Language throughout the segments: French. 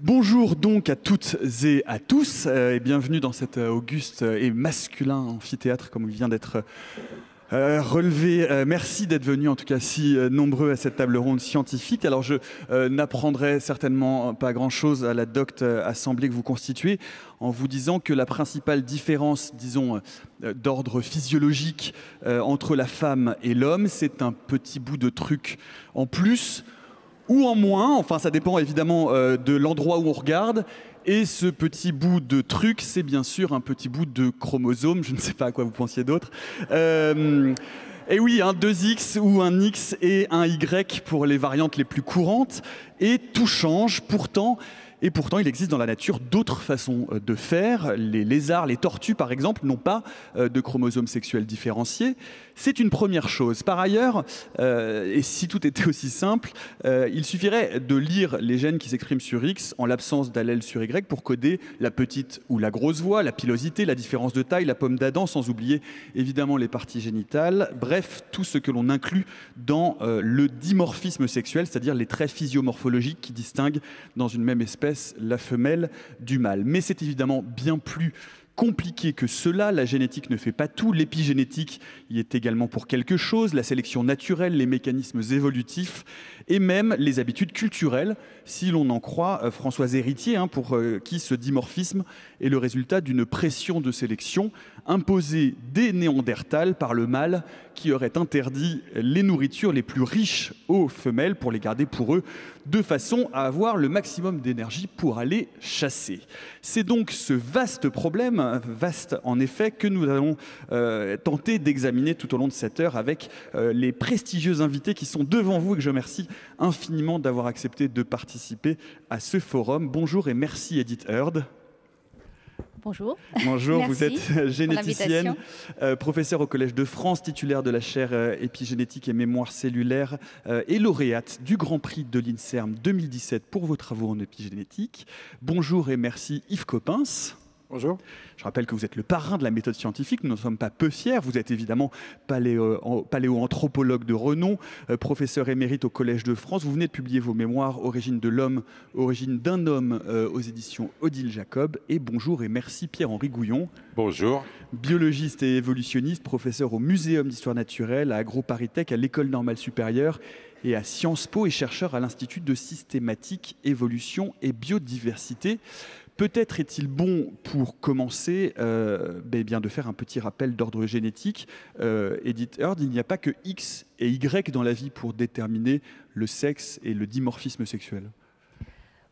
Bonjour donc à toutes et à tous et bienvenue dans cet auguste et masculin amphithéâtre comme il vient d'être relevé. Merci d'être venus en tout cas si nombreux à cette table ronde scientifique. Alors je n'apprendrai certainement pas grand-chose à la docte assemblée que vous constituez en vous disant que la principale différence, disons, d'ordre physiologique entre la femme et l'homme, c'est un petit bout de truc en plus ou en moins, enfin ça dépend évidemment de l'endroit où on regarde. Et ce petit bout de truc, c'est bien sûr un petit bout de chromosome, je ne sais pas à quoi vous pensiez d'autre. Et oui, un 2X ou un X et un Y pour les variantes les plus courantes. Et tout change pourtant. Et pourtant, il existe dans la nature d'autres façons de faire. Les lézards, les tortues, par exemple, n'ont pas de chromosomes sexuels différenciés. C'est une première chose. Par ailleurs, et si tout était aussi simple, il suffirait de lire les gènes qui s'expriment sur X en l'absence d'allèle sur Y pour coder la petite ou la grosse voix, la pilosité, la différence de taille, la pomme d'Adam, sans oublier évidemment les parties génitales. Bref, tout ce que l'on inclut dans le dimorphisme sexuel, c'est-à-dire les traits physiomorphologiques qui distinguent dans une même espèce la femelle du mâle. Mais c'est évidemment bien plus compliqué que cela. La génétique ne fait pas tout. L'épigénétique y est également pour quelque chose. La sélection naturelle, les mécanismes évolutifs et même les habitudes culturelles, si l'on en croit Françoise Héritier, pour qui ce dimorphisme est le résultat d'une pression de sélection imposée dès Néandertal par le mâle qui aurait interdit les nourritures les plus riches aux femelles pour les garder pour eux, de façon à avoir le maximum d'énergie pour aller chasser. C'est donc ce vaste problème, vaste en effet, que nous allons tenter d'examiner tout au long de cette heure avec les prestigieux invités qui sont devant vous et que je remercie infiniment d'avoir accepté de participer à ce forum. Bonjour et merci Edith Heard. Bonjour. Bonjour, Merci vous êtes généticienne, pour professeure au Collège de France, titulaire de la chaire épigénétique et mémoire cellulaire et lauréate du Grand Prix de l'INSERM 2017 pour vos travaux en épigénétique. Bonjour et merci Yves Coppens. Bonjour. Je rappelle que vous êtes le parrain de la méthode scientifique, nous n'en sommes pas peu fiers. Vous êtes évidemment paléoanthropologue de renom, professeur émérite au Collège de France. Vous venez de publier vos mémoires Origine de l'homme, origine d'un homme aux éditions Odile Jacob. Et bonjour et merci Pierre-Henri Gouillon. Bonjour. Biologiste et évolutionniste, professeur au Muséum d'histoire naturelle, à AgroParisTech, à l'École normale supérieure et à Sciences Po et chercheur à l'Institut de systématique, évolution et biodiversité. Peut-être est-il bon, pour commencer, bien de faire un petit rappel d'ordre génétique. Edith Heard, il n'y a pas que X et Y dans la vie pour déterminer le sexe et le dimorphisme sexuel.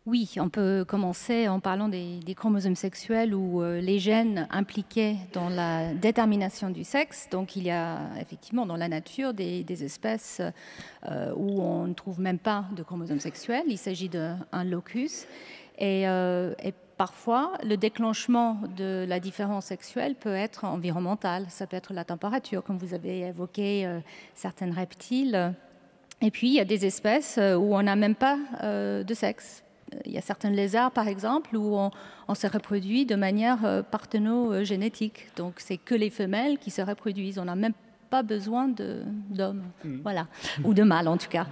Oui, on peut commencer en parlant des chromosomes sexuels ou les gènes impliqués dans la détermination du sexe. Donc il y a effectivement dans la nature des espèces où on ne trouve même pas de chromosomes sexuels. Il s'agit d'un locus. Et parfois, le déclenchement de la différence sexuelle peut être environnemental. Ça peut être la température, comme vous avez évoqué certains reptiles. Et puis, il y a des espèces où on n'a même pas de sexe. Il y a certains lézards, par exemple, où on se reproduit de manière parthénogénétique. Donc, c'est que les femelles qui se reproduisent. On n'a même pas besoin d'hommes, voilà, ou de mâles en tout cas.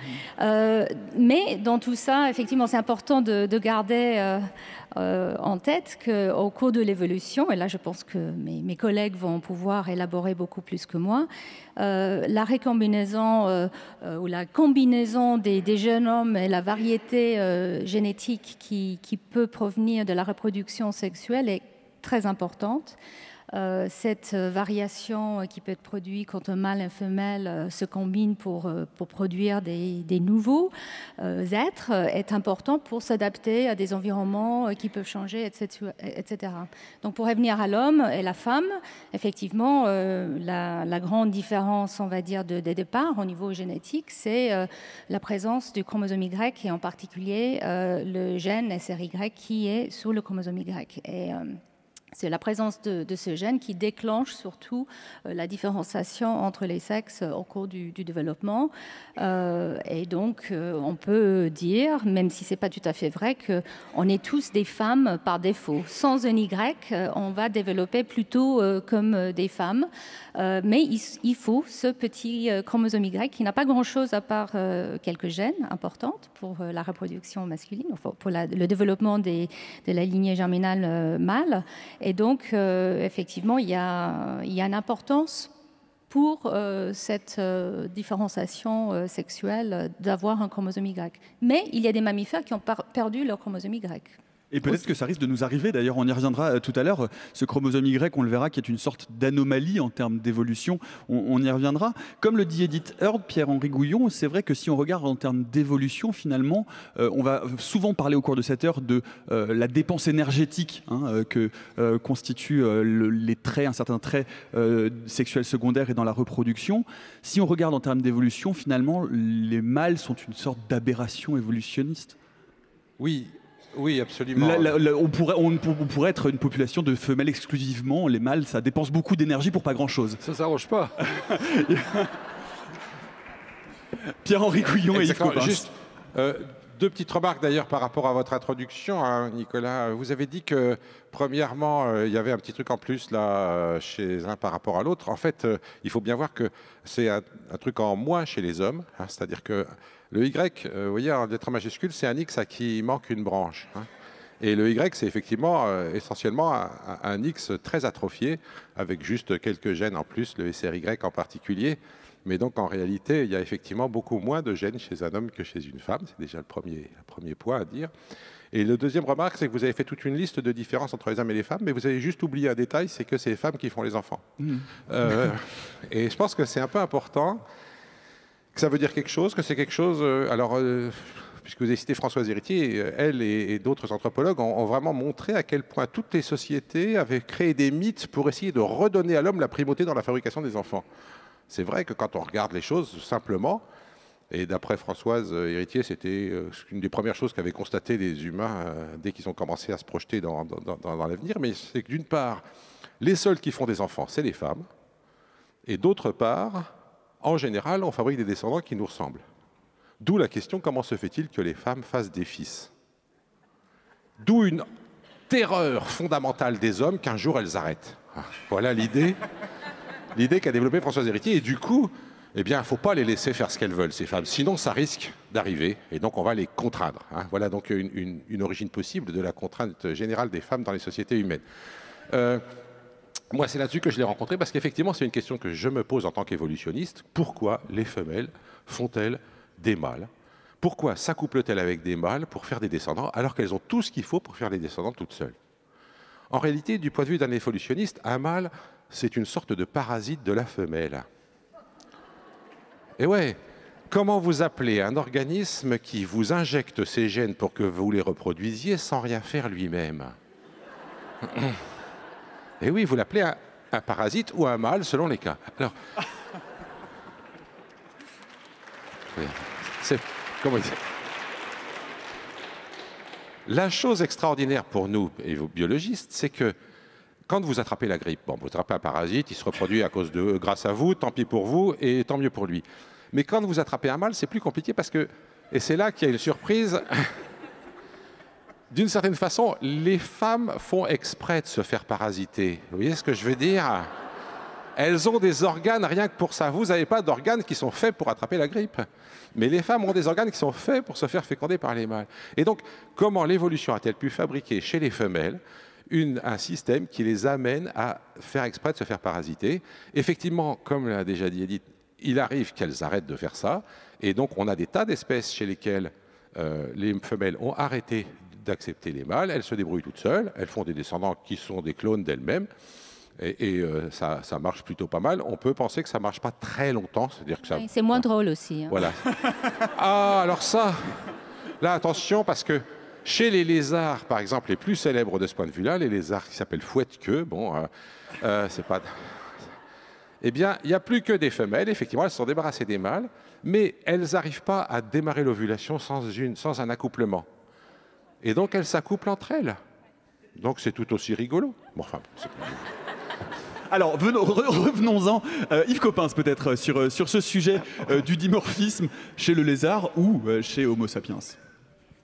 Mais dans tout ça, effectivement, c'est important de garder en tête qu'au cours de l'évolution, et là je pense que mes collègues vont pouvoir élaborer beaucoup plus que moi, la récombinaison ou la combinaison des génomes et la variété génétique qui peut provenir de la reproduction sexuelle est très importante. Cette variation qui peut être produite quand un mâle et une femelle se combinent pour produire des nouveaux êtres est important pour s'adapter à des environnements qui peuvent changer, etc. Donc pour revenir à l'homme et la femme, effectivement, la grande différence, on va dire, de départ au niveau génétique, c'est la présence du chromosome Y et en particulier le gène SRY qui est sur le chromosome Y. Et C'est la présence de ce gène qui déclenche surtout la différenciation entre les sexes au cours du développement. Et donc, on peut dire, même si ce n'est pas tout à fait vrai, qu'on est tous des femmes par défaut. Sans un Y, on va développer plutôt comme des femmes. Mais il faut ce petit chromosome Y qui n'a pas grand-chose à part quelques gènes importantes pour la reproduction masculine, enfin, pour le développement de la lignée germinale mâle. Et donc, effectivement, il y a une importance pour cette différenciation sexuelle d'avoir un chromosome Y. Mais il y a des mammifères qui ont perdu leur chromosome Y. Et peut-être que ça risque de nous arriver, d'ailleurs on y reviendra tout à l'heure, ce chromosome Y, on le verra, qui est une sorte d'anomalie en termes d'évolution, on y reviendra. Comme le dit Edith Heard, Pierre-Henri Gouillon, c'est vrai que si on regarde en termes d'évolution, finalement, on va souvent parler au cours de cette heure de la dépense énergétique que constituent les traits, un certain trait sexuel secondaire et dans la reproduction. Si on regarde en termes d'évolution, finalement, les mâles sont une sorte d'aberration évolutionniste. Oui. Oui, absolument. On pourrait être une population de femelles exclusivement. Les mâles, ça dépense beaucoup d'énergie pour pas grand-chose. Ça s'arrange pas. Pierre-Henri Gouillon et Yves Coppens. Juste deux petites remarques d'ailleurs par rapport à votre introduction, hein, Nicolas. Vous avez dit que, premièrement, il y avait un petit truc en plus là chez un par rapport à l'autre. En fait, il faut bien voir que c'est un truc en moins chez les hommes. Hein, c'est-à-dire que le Y, vous voyez, en lettres majuscules, c'est un X à qui manque une branche. Hein. Et le Y, c'est effectivement essentiellement un X très atrophié, avec juste quelques gènes en plus, le SRY en particulier. Mais donc, en réalité, il y a effectivement beaucoup moins de gènes chez un homme que chez une femme. C'est déjà le premier point à dire. Et le deuxième remarque, c'est que vous avez fait toute une liste de différences entre les hommes et les femmes, mais vous avez juste oublié un détail, c'est que c'est les femmes qui font les enfants. Et je pense que c'est un peu important, que ça veut dire quelque chose, que c'est quelque chose... puisque vous avez cité Françoise Héritier, elle et d'autres anthropologues ont vraiment montré à quel point toutes les sociétés avaient créé des mythes pour essayer de redonner à l'homme la primauté dans la fabrication des enfants. C'est vrai que quand on regarde les choses simplement, et d'après Françoise Héritier, c'était une des premières choses qu'avaient constaté les humains dès qu'ils ont commencé à se projeter dans l'avenir, mais c'est que d'une part, les seuls qui font des enfants, c'est les femmes, et d'autre part, en général, on fabrique des descendants qui nous ressemblent. D'où la question, comment se fait-il que les femmes fassent des fils? D'où une terreur fondamentale des hommes qu'un jour elles arrêtent. Voilà l'idée qu'a développée Françoise Héritier. Et du coup, eh bien, il ne faut pas les laisser faire ce qu'elles veulent, ces femmes. Sinon, ça risque d'arriver. Et donc, on va les contraindre. Hein. Voilà donc une origine possible de la contrainte générale des femmes dans les sociétés humaines. Moi, c'est là-dessus que je l'ai rencontré, parce qu'effectivement, c'est une question que je me pose en tant qu'évolutionniste. Pourquoi les femelles font-elles des mâles? Pourquoi s'accouplent-elles avec des mâles pour faire des descendants, alors qu'elles ont tout ce qu'il faut pour faire des descendants toutes seules? En réalité, du point de vue d'un évolutionniste, un mâle, c'est une sorte de parasite de la femelle. Et ouais, comment vous appelez un organisme qui vous injecte ses gènes pour que vous les reproduisiez sans rien faire lui-même? Et oui, vous l'appelez un parasite ou un mâle selon les cas. Alors, c'est comment dire? La chose extraordinaire pour nous, et vos biologistes, c'est que quand vous attrapez la grippe, bon, vous attrapez un parasite, il se reproduit grâce à vous, tant pis pour vous, et tant mieux pour lui. Mais quand vous attrapez un mâle, c'est plus compliqué parce que, et c'est là qu'il y a une surprise, d'une certaine façon, les femmes font exprès de se faire parasiter. Vous voyez ce que je veux dire? Elles ont des organes rien que pour ça. Vous n'avez pas d'organes qui sont faits pour attraper la grippe. Mais les femmes ont des organes qui sont faits pour se faire féconder par les mâles. Et donc, comment l'évolution a-t-elle pu fabriquer chez les femelles un système qui les amène à faire exprès de se faire parasiter? Effectivement, comme l'a déjà dit Edith, il arrive qu'elles arrêtent de faire ça. Et donc, on a des tas d'espèces chez lesquelles les femelles ont arrêté d'accepter les mâles. Elles se débrouillent toutes seules. Elles font des descendants qui sont des clones d'elles-mêmes. Et ça marche plutôt pas mal. On peut penser que ça ne marche pas très longtemps. C'est-à-dire que ça... Oui, c'est moins drôle aussi. Hein. Voilà. Ah, alors ça, là, attention, parce que chez les lézards, par exemple, les plus célèbres de ce point de vue-là, les lézards qui s'appellent fouette-queue, bon, c'est pas... Eh bien, il n'y a plus que des femelles. Effectivement, elles se sont débarrassées des mâles, mais elles n'arrivent pas à démarrer l'ovulation sans un accouplement. Et donc, elles s'accouplent entre elles. Donc c'est tout aussi rigolo. Bon, enfin, Alors, revenons-en. Yves Coppens, peut-être, sur ce sujet du dimorphisme chez le lézard ou chez Homo sapiens.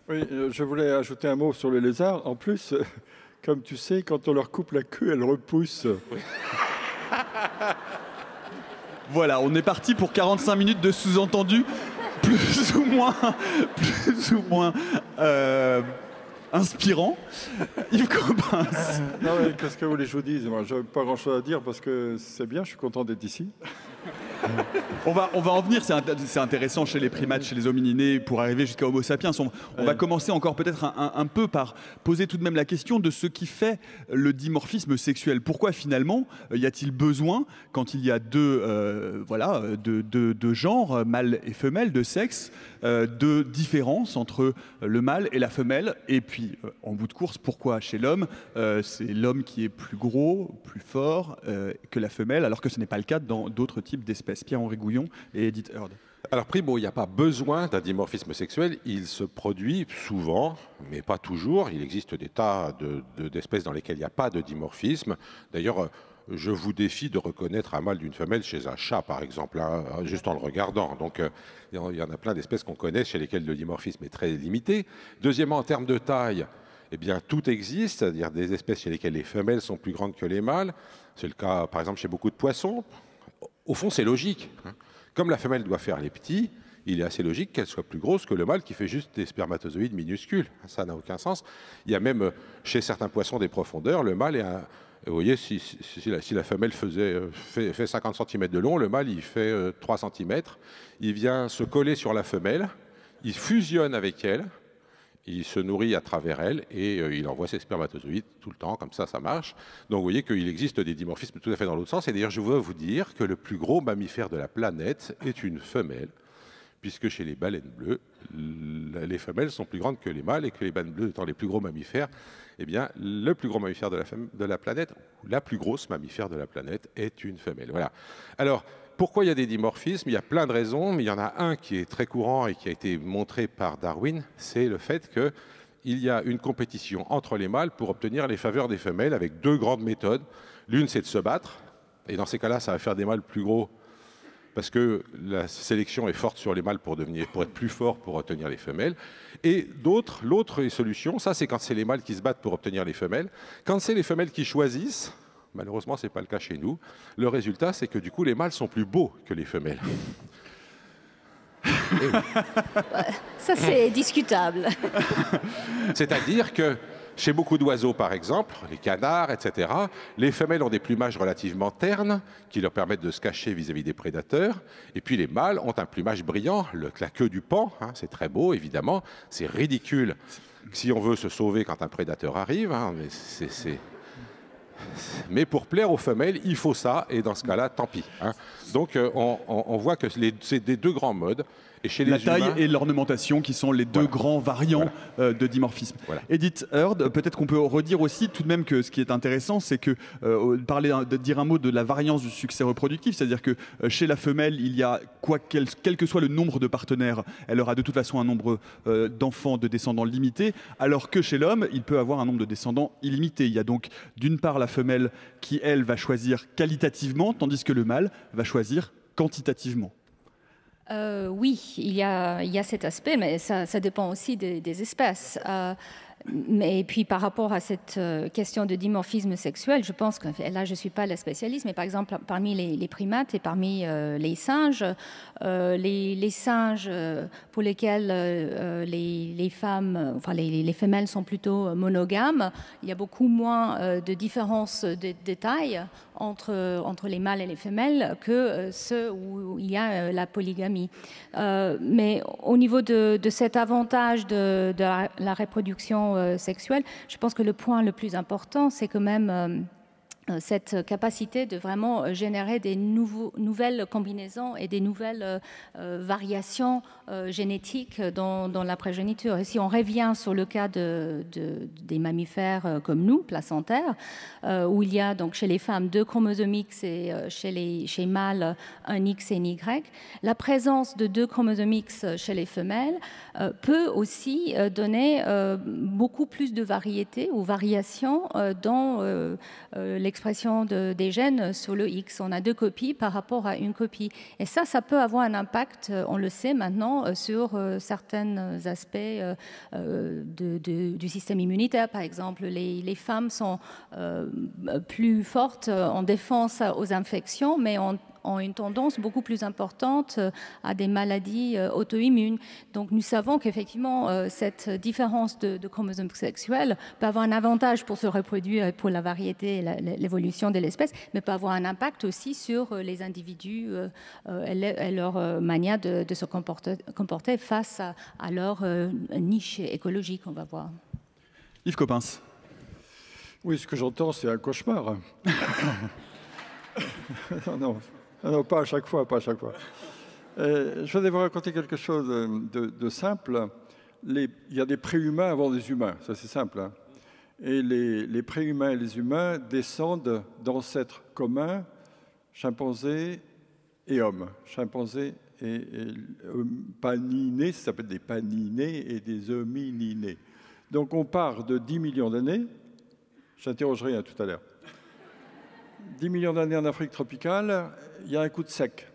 Oui, je voulais ajouter un mot sur les lézards. En plus, comme tu sais, quand on leur coupe la queue, elles repoussent. Oui. Voilà, on est parti pour 45 minutes de sous-entendu, plus ou moins inspirant. Yves Coppens. Non, mais qu'est-ce que vous voulez que je vous dise? Moi, je n'ai pas grand-chose à dire parce que c'est bien, je suis content d'être ici. On va en venir, c'est intéressant chez les primates, chez les homininés, pour arriver jusqu'à Homo sapiens. On va commencer encore peut-être un peu par poser tout de même la question de ce qui fait le dimorphisme sexuel. Pourquoi finalement y a-t-il besoin, quand il y a deux genres, mâle et femelle, de sexe, de différence entre le mâle et la femelle? Et puis, en bout de course, pourquoi chez l'homme, c'est l'homme qui est plus gros, plus fort que la femelle, alors que ce n'est pas le cas dans d'autres types d'espèces? Pierre-Henri Gouillon et Edith Heard. Alors Primo, il n'y a pas besoin d'un dimorphisme sexuel, il se produit souvent, mais pas toujours. Il existe des tas d'espèces dans lesquelles il n'y a pas de dimorphisme. D'ailleurs, je vous défie de reconnaître un mâle d'une femelle chez un chat, par exemple, hein, juste en le regardant. Donc, il y en a plein d'espèces qu'on connaît chez lesquelles le dimorphisme est très limité. Deuxièmement, en termes de taille, eh bien, tout existe, c'est-à-dire des espèces chez lesquelles les femelles sont plus grandes que les mâles. C'est le cas, par exemple, chez beaucoup de poissons. Au fond, c'est logique. Comme la femelle doit faire les petits, il est assez logique qu'elle soit plus grosse que le mâle qui fait juste des spermatozoïdes minuscules. Ça n'a aucun sens. Il y a même chez certains poissons des profondeurs, le mâle est un... Vous voyez, si la femelle fait 50 cm de long, le mâle il fait 3 cm. Il vient se coller sur la femelle, il fusionne avec elle, il se nourrit à travers elle et il envoie ses spermatozoïdes tout le temps, comme ça marche. Donc vous voyez qu'il existe des dimorphismes tout à fait dans l'autre sens. Et d'ailleurs, je voudrais vous dire que le plus gros mammifère de la planète est une femelle, puisque chez les baleines bleues, les femelles sont plus grandes que les mâles et que les baleines bleues étant les plus gros mammifères, eh bien, le plus gros mammifère de la planète, ou la plus grosse mammifère de la planète, est une femelle. Voilà. Alors, pourquoi il y a des dimorphismes? Il y a plein de raisons, mais il y en a un qui est très courant et qui a été montré par Darwin, c'est le fait qu'il y a une compétition entre les mâles pour obtenir les faveurs des femelles avec deux grandes méthodes. L'une, c'est de se battre, et dans ces cas-là, ça va faire des mâles plus gros, parce que la sélection est forte sur les mâles pour être plus forts pour obtenir les femelles. Et l'autre solution, ça c'est quand c'est les mâles qui se battent pour obtenir les femelles. Quand c'est les femelles qui choisissent, malheureusement ce n'est pas le cas chez nous, le résultat c'est que du coup les mâles sont plus beaux que les femelles. Ça c'est discutable. C'est-à-dire que chez beaucoup d'oiseaux, par exemple, les canards, etc., les femelles ont des plumages relativement ternes qui leur permettent de se cacher vis-à-vis des prédateurs. Et puis les mâles ont un plumage brillant, la queue du paon, hein, c'est très beau, évidemment. C'est ridicule si on veut se sauver quand un prédateur arrive. Hein, mais pour plaire aux femelles, il faut ça, et dans ce cas-là, tant pis. Hein. Donc on voit que c'est des deux grands modes. Et chez les la taille humains, et l'ornementation qui sont les deux grands variants de dimorphisme. Voilà. Edith Heard, peut-être qu'on peut redire aussi tout de même que ce qui est intéressant, c'est que dire un mot de la variance du succès reproductif, c'est-à-dire que chez la femelle, il y a quel que soit le nombre de partenaires, elle aura de toute façon un nombre d'enfants, de descendants limité, alors que chez l'homme, il peut avoir un nombre de descendants illimité. Il y a donc d'une part la femelle qui, elle, va choisir qualitativement, tandis que le mâle va choisir quantitativement. Oui, il y a cet aspect, mais ça dépend aussi des espèces. Mais puis par rapport à cette question de dimorphisme sexuel, je pense que là je ne suis pas la spécialiste, mais par exemple parmi les primates et parmi les singes pour lesquels les femmes, enfin les femelles sont plutôt monogames, il y a beaucoup moins de différences de taille entre les mâles et les femelles que ceux où il y a la polygamie. Mais au niveau de cet avantage de la reproduction sexuelle, je pense que le point le plus important, c'est quand même cette capacité de vraiment générer des nouvelles combinaisons et des nouvelles variations génétiques dans la progéniture. Et si on revient sur le cas des mammifères comme nous, placentaires, où il y a donc chez les femmes 2 chromosomes X et chez mâles un X et un Y, la présence de 2 chromosomes X chez les femelles peut aussi donner beaucoup plus de variété ou variation dans l'expression des gènes sur le X. On a 2 copies par rapport à une copie. Et ça peut avoir un impact, on le sait maintenant, sur certains aspects du système immunitaire. Par exemple, les femmes sont plus fortes en défense aux infections, mais ont une tendance beaucoup plus importante à des maladies auto-immunes. Donc nous savons qu'effectivement, cette différence de chromosomes sexuels peut avoir un avantage pour se reproduire, pour la variété et l'évolution de l'espèce, mais peut avoir un impact aussi sur les individus et leur manière de se comporter face à leur niche écologique, on va voir. Yves Coppens. Oui, ce que j'entends, c'est un cauchemar. Non, pas à chaque fois, pas à chaque fois. Je voudrais vous raconter quelque chose de simple. Il y a des préhumains avant des humains, ça c'est simple. Hein. Et les préhumains et les humains descendent d'ancêtres communs, chimpanzés et hommes. Chimpanzés et paninés, ça s'appelle des paninés et des homininés. Donc on part de 10 millions d'années, j'interrogerai tout à l'heure. 10 millions d'années en Afrique tropicale, il y a un coup de sec.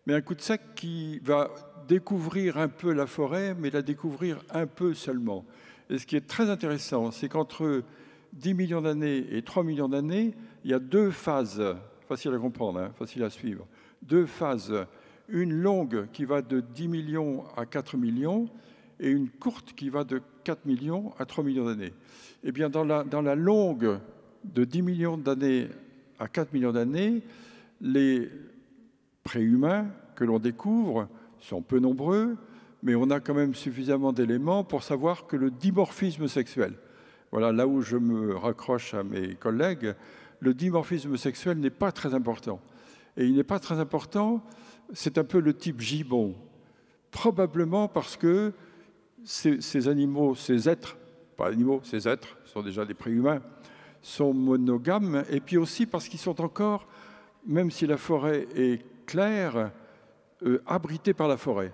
Mais un coup de sec qui va découvrir un peu la forêt, mais la découvrir un peu seulement. Et ce qui est très intéressant, c'est qu'entre 10 millions d'années et 3 millions d'années, il y a 2 phases, facile à comprendre, hein, facile à suivre. 2 phases, une longue qui va de 10 millions à 4 millions et une courte qui va de 4 millions à 3 millions d'années. Eh bien, dans la longue de 10 millions d'années à 4 millions d'années, les préhumains que l'on découvre sont peu nombreux, mais on a quand même suffisamment d'éléments pour savoir que le dimorphisme sexuel, voilà là où je me raccroche à mes collègues, le dimorphisme sexuel n'est pas très important. Et il n'est pas très important, c'est un peu le type gibbon, probablement parce que ces animaux, ces êtres, pas animaux, ces êtres sont déjà des préhumains, sont monogames, et puis aussi parce qu'ils sont encore, même si la forêt est claire, abrités par la forêt.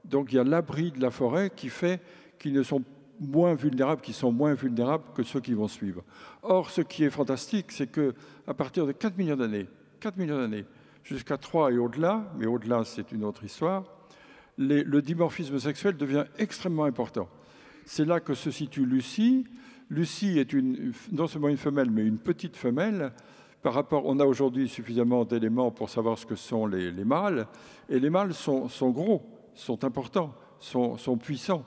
Donc il y a l'abri de la forêt qui fait qu'ils sont moins vulnérables que ceux qui vont suivre. Or, ce qui est fantastique, c'est qu'à partir de 4 millions d'années, jusqu'à 3 et au-delà, mais au-delà c'est une autre histoire, le dimorphisme sexuel devient extrêmement important. C'est là que se situe Lucie. Lucie est non seulement une femelle, mais une petite femelle. On a aujourd'hui suffisamment d'éléments pour savoir ce que sont les mâles. Et les mâles sont gros, sont importants, sont puissants.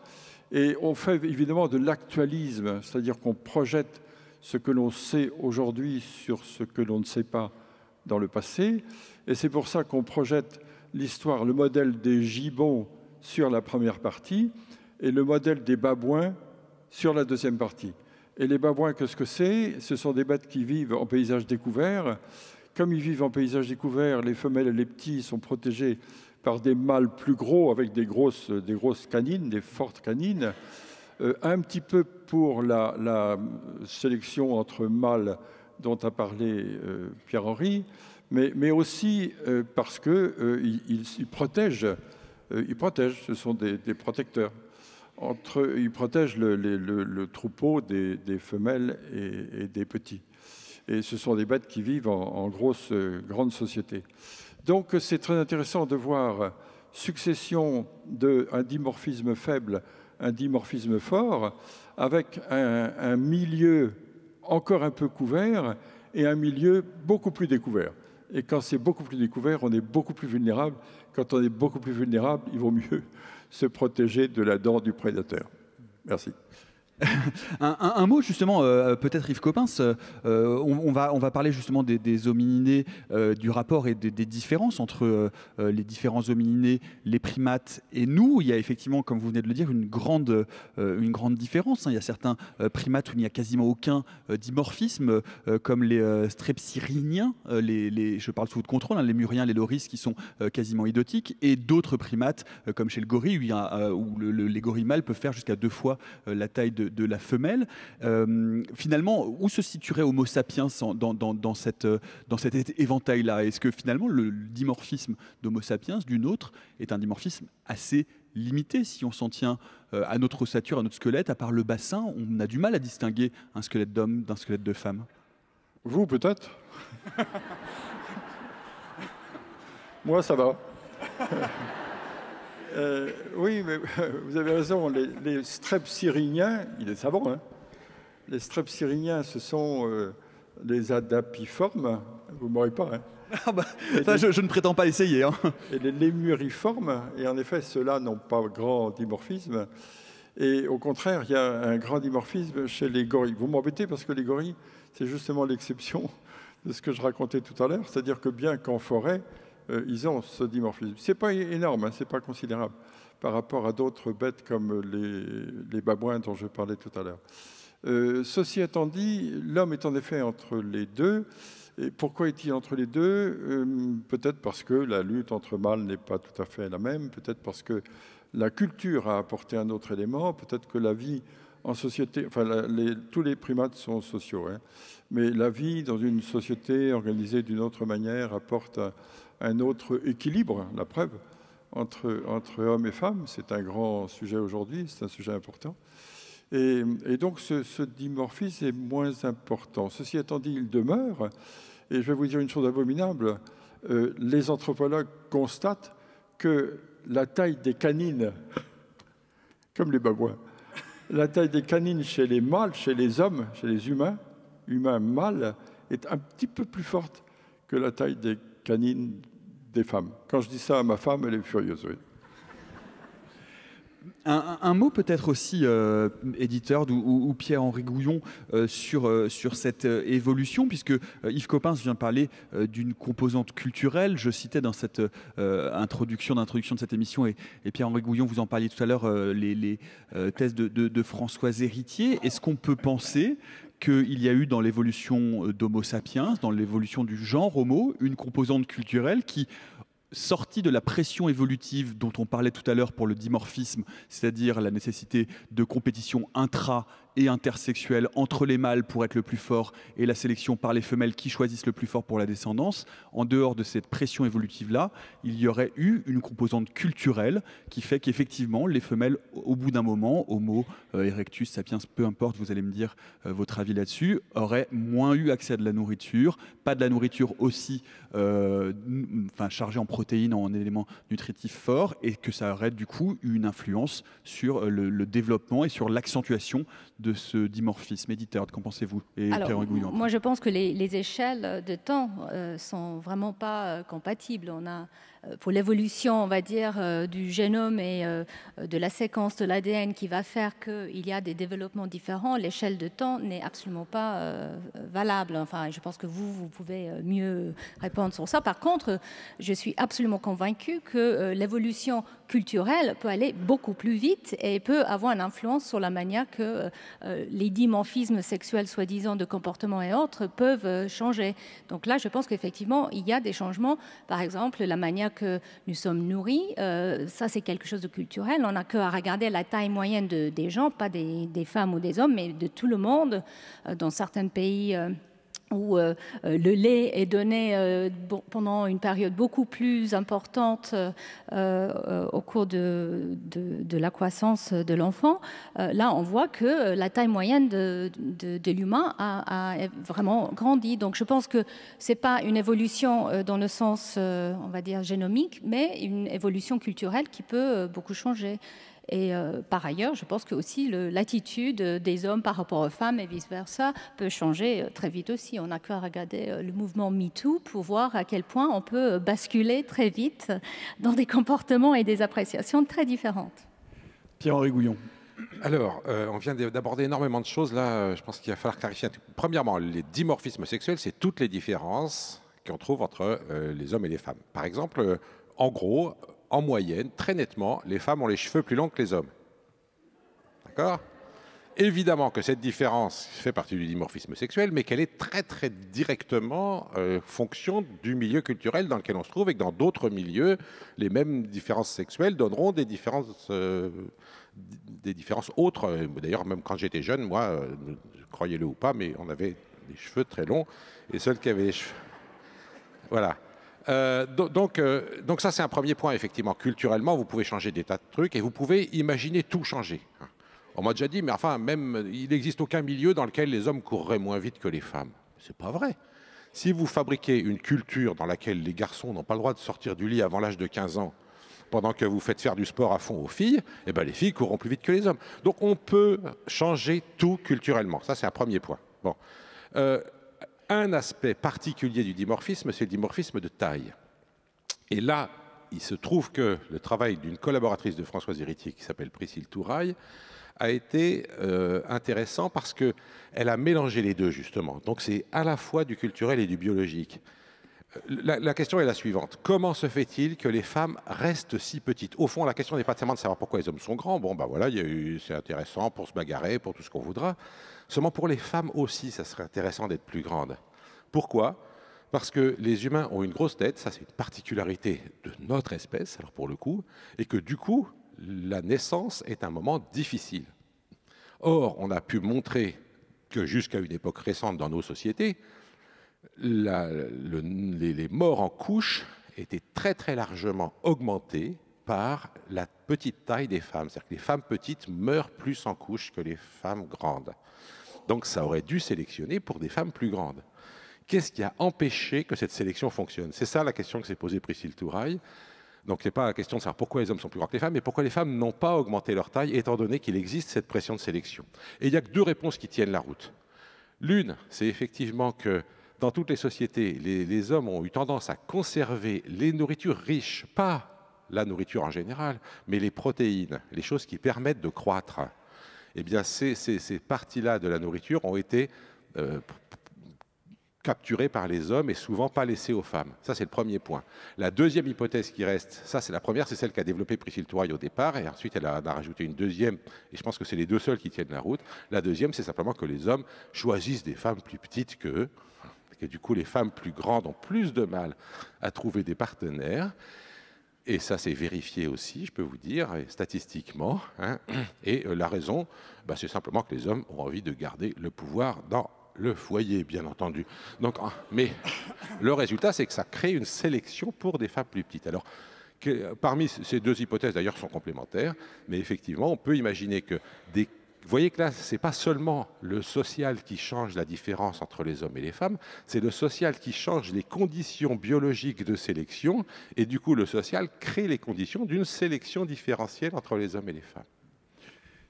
Et on fait évidemment de l'actualisme, c'est-à-dire qu'on projette ce que l'on sait aujourd'hui sur ce que l'on ne sait pas dans le passé. Et c'est pour ça qu'on projette l'histoire, le modèle des gibbons sur la première partie et le modèle des babouins sur la deuxième partie. Et les babouins, qu'est-ce que c'est? Ce sont des bêtes qui vivent en paysage découvert. Comme ils vivent en paysage découvert, les femelles et les petits sont protégés par des mâles plus gros avec des grosses canines, des fortes canines. Un petit peu pour la sélection entre mâles dont a parlé Pierre-Henri, mais aussi parce qu'ils protègent, ce sont des protecteurs. Ils protègent le troupeau des femelles et des petits. Et ce sont des bêtes qui vivent en grande société. Donc c'est très intéressant de voir succession d'un dimorphisme faible, un dimorphisme fort, avec un milieu encore un peu couvert et un milieu beaucoup plus découvert. Et quand c'est beaucoup plus découvert, on est beaucoup plus vulnérable. Quand on est beaucoup plus vulnérable, il vaut mieux se protéger de la dent du prédateur. Merci. Un mot justement, peut-être Yves Coppens, on va parler justement des homininés, du rapport et des différences entre les différents homininés, les primates et nous. Il y a effectivement, comme vous venez de le dire, une grande différence. Il y a certains primates où il n'y a quasiment aucun dimorphisme, comme les strepsirrhiniens, je parle sous votre contrôle, les muriens, les loris qui sont quasiment idotiques, et d'autres primates, comme chez le gorille, où les gorilles mâles peuvent faire jusqu'à 2 fois la taille de la femelle. Finalement, où se situerait Homo sapiens dans cet éventail-là? Est-ce que finalement le dimorphisme d'Homo sapiens, du nôtre, est un dimorphisme assez limité si on s'en tient à notre ossature, à notre squelette? À part le bassin, on a du mal à distinguer un squelette d'homme d'un squelette de femme. Vous, peut-être. Moi, ça va. Oui, mais vous avez raison. Les strepsirrhiniens, il est savant, hein. Les strepsirrhiniens, ce sont les adapiformes. Vous ne m'aurez pas, hein. Ah bah, ça, je ne prétends pas essayer. Hein. Et les lémuriformes, et en effet, ceux-là n'ont pas grand dimorphisme. Et au contraire, il y a un grand dimorphisme chez les gorilles. Vous m'embêtez parce que les gorilles, c'est justement l'exception de ce que je racontais tout à l'heure. C'est-à-dire que bien qu'en forêt, ils ont ce dimorphisme. Ce n'est pas énorme, hein, ce n'est pas considérable par rapport à d'autres bêtes comme les babouins dont je parlais tout à l'heure. Ceci étant dit, l'homme est en effet entre les deux. Et pourquoi est-il entre les deux? Peut-être parce que la lutte entre mâles n'est pas tout à fait la même, peut-être parce que la culture a apporté un autre élément, peut-être que la vie en société, enfin tous les primates sont sociaux, hein, mais la vie dans une société organisée d'une autre manière apporte un autre équilibre, la preuve, entre hommes et femmes. C'est un grand sujet aujourd'hui, c'est un sujet important. Et donc ce dimorphisme est moins important. Ceci étant dit, il demeure, et je vais vous dire une chose abominable, les anthropologues constatent que la taille des canines, comme les babouins, la taille des canines chez les mâles, chez les hommes, chez les humains mâles, est un petit peu plus forte que la taille des canines des femmes. Quand je dis ça à ma femme, elle est furieuse. Oui. Un mot peut-être aussi, éditeur ou Pierre-Henri Gouillon, sur cette évolution, puisque Yves Coppens vient parler d'une composante culturelle. Je citais dans cette introduction de cette émission, et Pierre-Henri Gouillon, vous en parliez tout à l'heure, les thèses de Françoise Héritier. Est-ce qu'on peut penser qu'il y a eu dans l'évolution d'Homo sapiens, dans l'évolution du genre Homo, une composante culturelle qui, sortie de la pression évolutive dont on parlait tout à l'heure pour le dimorphisme, c'est-à-dire la nécessité de compétition intra- et intersexuelle entre les mâles pour être le plus fort et la sélection par les femelles qui choisissent le plus fort pour la descendance, en dehors de cette pression évolutive-là, il y aurait eu une composante culturelle qui fait qu'effectivement, les femelles, au bout d'un moment, Homo erectus, sapiens, peu importe, vous allez me dire votre avis là-dessus, auraient moins eu accès à de la nourriture, pas de la nourriture aussi chargée en protéines, en éléments nutritifs forts, et que ça aurait du coup eu une influence sur le développement et sur l'accentuation de ce dimorphisme. Éditeur, qu'en pensez-vous? Et Alors, moi, je pense que les échelles de temps sont vraiment pas compatibles. On a, pour l'évolution, on va dire, du génome et de la séquence de l'ADN qui va faire qu'il y a des développements différents, l'échelle de temps n'est absolument pas valable. Enfin, je pense que vous pouvez mieux répondre sur ça. Par contre, je suis absolument convaincue que l'évolution culturelle peut aller beaucoup plus vite et peut avoir une influence sur la manière que les dimorphismes sexuels, soi-disant, de comportement et autres, peuvent changer. Donc là, je pense qu'effectivement, il y a des changements. Par exemple, la manière que nous sommes nourris, ça, c'est quelque chose de culturel. On n'a qu'à regarder la taille moyenne des gens, pas des femmes ou des hommes, mais de tout le monde. Dans certains pays où le lait est donné pendant une période beaucoup plus importante au cours de la croissance de l'enfant, là on voit que la taille moyenne de l'humain a vraiment grandi. Donc je pense que ce n'est pas une évolution dans le sens, on va dire, génomique, mais une évolution culturelle qui peut beaucoup changer. Et par ailleurs, je pense que aussi l'attitude des hommes par rapport aux femmes et vice-versa peut changer très vite aussi. On n'a qu'à regarder le mouvement MeToo pour voir à quel point on peut basculer très vite dans des comportements et des appréciations très différentes. Pierre-Henri Gouillon. Alors, on vient d'aborder énormément de choses. Là, je pense qu'il va falloir clarifier. Premièrement, les dimorphismes sexuels, c'est toutes les différences qu'on trouve entre les hommes et les femmes. Par exemple, en gros, en moyenne, très nettement, les femmes ont les cheveux plus longs que les hommes. D'accord ? Évidemment que cette différence fait partie du dimorphisme sexuel, mais qu'elle est très très directement fonction du milieu culturel dans lequel on se trouve, et que dans d'autres milieux, les mêmes différences sexuelles donneront des différences autres. D'ailleurs, même quand j'étais jeune, moi, croyez-le ou pas, mais on avait des cheveux très longs, et ceux qui avaient les cheveux... Voilà. Donc ça, c'est un premier point, effectivement. Culturellement, vous pouvez changer des tas de trucs, et vous pouvez imaginer tout changer. On m'a déjà dit, mais enfin, même, il n'existe aucun milieu dans lequel les hommes courraient moins vite que les femmes. C'est pas vrai. Si vous fabriquez une culture dans laquelle les garçons n'ont pas le droit de sortir du lit avant l'âge de 15 ans, pendant que vous faites faire du sport à fond aux filles, eh ben les filles courront plus vite que les hommes. Donc on peut changer tout culturellement. Ça, c'est un premier point. Bon. Un aspect particulier du dimorphisme, c'est le dimorphisme de taille. Et là, il se trouve que le travail d'une collaboratrice de Françoise Héritier, qui s'appelle Priscille Touraille, a été intéressant parce qu'elle a mélangé les deux, justement. Donc c'est à la fois du culturel et du biologique. La question est la suivante. Comment se fait-il que les femmes restent si petites? Au fond, la question n'est pas tellement de savoir pourquoi les hommes sont grands. Bon, ben voilà, c'est intéressant pour se bagarrer, pour tout ce qu'on voudra. Seulement pour les femmes aussi, ça serait intéressant d'être plus grandes. Pourquoi? Parce que les humains ont une grosse tête, ça c'est une particularité de notre espèce, alors pour le coup, et que du coup, la naissance est un moment difficile. Or, on a pu montrer que jusqu'à une époque récente dans nos sociétés, les morts en couche étaient très très largement augmentées par la petite taille des femmes. C'est-à-dire que les femmes petites meurent plus en couche que les femmes grandes. Donc ça aurait dû sélectionner pour des femmes plus grandes. Qu'est-ce qui a empêché que cette sélection fonctionne? C'est ça la question que s'est posée Priscille Touraille. Donc, ce n'est pas la question de savoir pourquoi les hommes sont plus grands que les femmes, mais pourquoi les femmes n'ont pas augmenté leur taille, étant donné qu'il existe cette pression de sélection. Et il n'y a que deux réponses qui tiennent la route. L'une, c'est effectivement que dans toutes les sociétés, les hommes ont eu tendance à conserver les nourritures riches, pas la nourriture en général, mais les protéines, les choses qui permettent de croître. Eh bien, ces parties-là de la nourriture ont été capturées par les hommes et souvent pas laissées aux femmes. Ça, c'est le premier point. La deuxième hypothèse qui reste, ça c'est la première, c'est celle qu'a développée Priscille Touraille au départ, et ensuite elle a rajouté une deuxième, et je pense que c'est les deux seuls qui tiennent la route. La deuxième, c'est simplement que les hommes choisissent des femmes plus petites qu'eux, et du coup les femmes plus grandes ont plus de mal à trouver des partenaires. Et ça, c'est vérifié aussi, je peux vous dire, statistiquement. Hein. Et la raison, c'est simplement que les hommes ont envie de garder le pouvoir dans le foyer, bien entendu. Donc, mais le résultat, c'est que ça crée une sélection pour des femmes plus petites. Alors, parmi ces deux hypothèses, d'ailleurs, sont complémentaires, mais effectivement, on peut imaginer que vous voyez que là, ce n'est pas seulement le social qui change la différence entre les hommes et les femmes, c'est le social qui change les conditions biologiques de sélection, et du coup, le social crée les conditions d'une sélection différentielle entre les hommes et les femmes.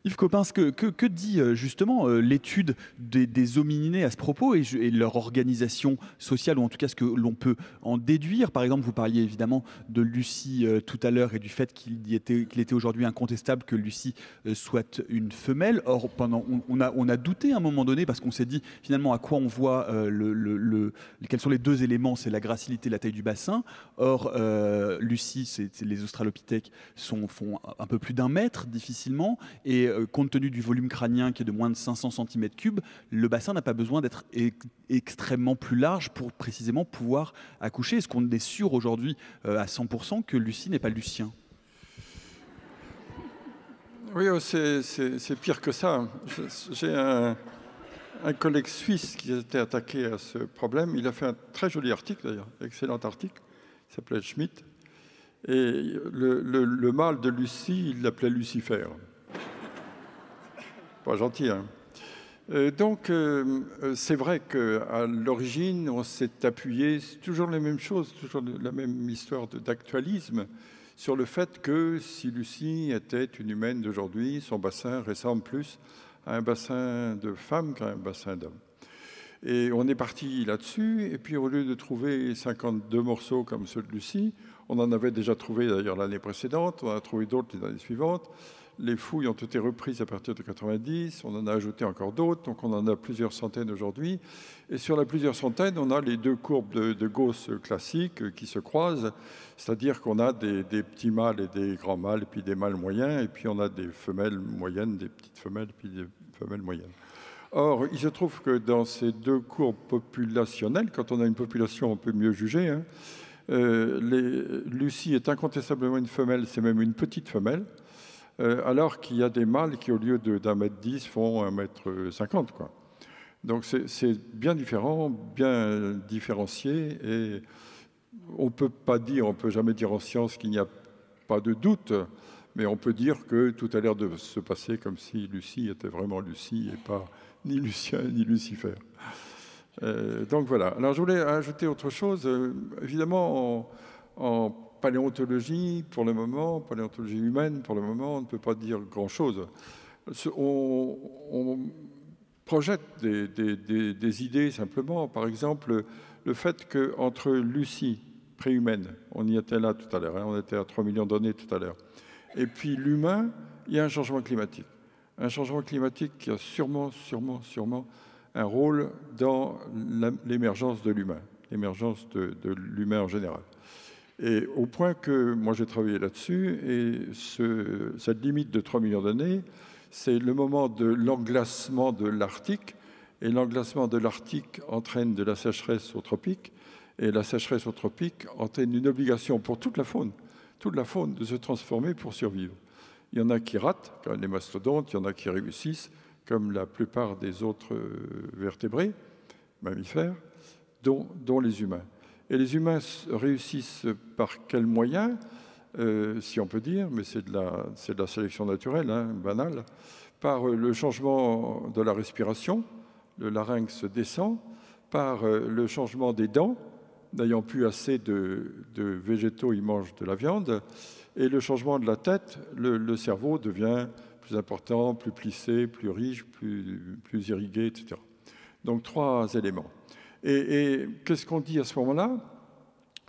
Yves Coppens, que dit justement l'étude des homininés à ce propos et leur organisation sociale, ou en tout cas ce que l'on peut en déduire? Par exemple, vous parliez évidemment de Lucie tout à l'heure et du fait qu'il était aujourd'hui incontestable que Lucie soit une femelle. Or, on a douté à un moment donné parce qu'on s'est dit finalement à quoi on voit, quels sont les deux éléments, c'est la gracilité, la taille du bassin. Or, Lucie, les australopithèques font un peu plus d'1 mètre difficilement, et compte tenu du volume crânien qui est de moins de 500 cm3, le bassin n'a pas besoin d'être extrêmement plus large pour précisément pouvoir accoucher. Est-ce qu'on est sûr aujourd'hui à 100% que Lucie n'est pas Lucien? Oui, c'est pire que ça. J'ai un collègue suisse qui a été attaqué à ce problème. Il a fait un très joli article, d'ailleurs, excellent article, il s'appelait Schmitt. Et le mâle de Lucie, il l'appelait Lucifer. Pas gentil, hein. Donc, c'est vrai qu'à l'origine, on s'est appuyé, c'est toujours les mêmes choses, toujours la même histoire d'actualisme, sur le fait que si Lucie était une humaine d'aujourd'hui, son bassin ressemble plus à un bassin de femme qu'à un bassin d'homme. Et on est parti là-dessus, et puis au lieu de trouver 52 morceaux comme ceux de Lucie, on en avait déjà trouvé d'ailleurs l'année précédente, on en a trouvé d'autres les années suivantes. Les fouilles ont été reprises à partir de 90, on en a ajouté encore d'autres, donc on en a plusieurs centaines aujourd'hui. Et sur les plusieurs centaines, on a les deux courbes de Gauss classiques qui se croisent, c'est-à-dire qu'on a des petits mâles et des grands mâles, et puis des mâles moyens, et puis on a des femelles moyennes, des petites femelles, puis des femelles moyennes. Or, il se trouve que dans ces deux courbes populationnelles, quand on a une population, on peut mieux juger, hein, Lucie est incontestablement une femelle, c'est même une petite femelle, alors qu'il y a des mâles qui, au lieu d'1,10 m, font 1,50 m, quoi. Donc c'est bien différent, bien différencié, et on ne peut pas dire, on ne peut jamais dire en science qu'il n'y a pas de doute, mais on peut dire que tout a l'air de se passer comme si Lucie était vraiment Lucie et pas ni Lucien ni Lucifer. Donc voilà. Alors je voulais ajouter autre chose. Évidemment, en paléontologie, pour le moment, paléontologie humaine, pour le moment, on ne peut pas dire grand-chose. On projette des idées simplement. Par exemple, le fait qu'entre Lucie, préhumaine, on y était là tout à l'heure, hein, on était à 3 millions d'années tout à l'heure, et puis l'humain, il y a un changement climatique. Un changement climatique qui a sûrement un rôle dans l'émergence de l'humain, l'émergence de l'humain en général. Et au point que moi j'ai travaillé là-dessus, et cette limite de 3 millions d'années, c'est le moment de l'englacement de l'Arctique, et l'englacement de l'Arctique entraîne de la sécheresse aux tropiques, et la sécheresse aux tropiques entraîne une obligation pour toute la faune de se transformer pour survivre. Il y en a qui ratent, comme les mastodontes, il y en a qui réussissent, comme la plupart des autres vertébrés, mammifères, dont les humains. Et les humains réussissent par quels moyens, si on peut dire, mais c'est de la sélection naturelle, hein, banale, par le changement de la respiration, le larynx descend, par le changement des dents, n'ayant plus assez de végétaux, ils mangent de la viande, et le changement de la tête, le cerveau devient plus important, plus plissé, plus riche, plus irrigué, etc. Donc 3 éléments. Et qu'est-ce qu'on dit à ce moment-là?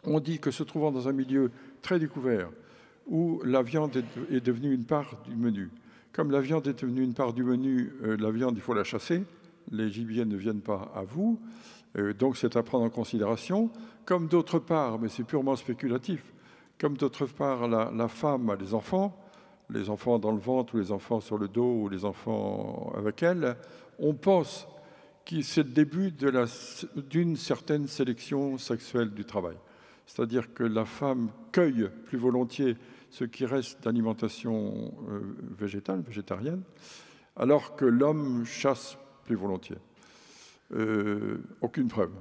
On dit que se trouvant dans un milieu très découvert, où la viande est devenue une part du menu, comme la viande est devenue une part du menu, la viande, il faut la chasser, les gibiers ne viennent pas à vous, donc c'est à prendre en considération. Comme d'autre part, mais c'est purement spéculatif, comme d'autre part la femme a les enfants dans le ventre, ou les enfants sur le dos, ou les enfants avec elle, on pense que c'est le début d'une certaine sélection sexuelle du travail. C'est-à-dire que la femme cueille plus volontiers ce qui reste d'alimentation végétarienne, alors que l'homme chasse plus volontiers. Aucune preuve.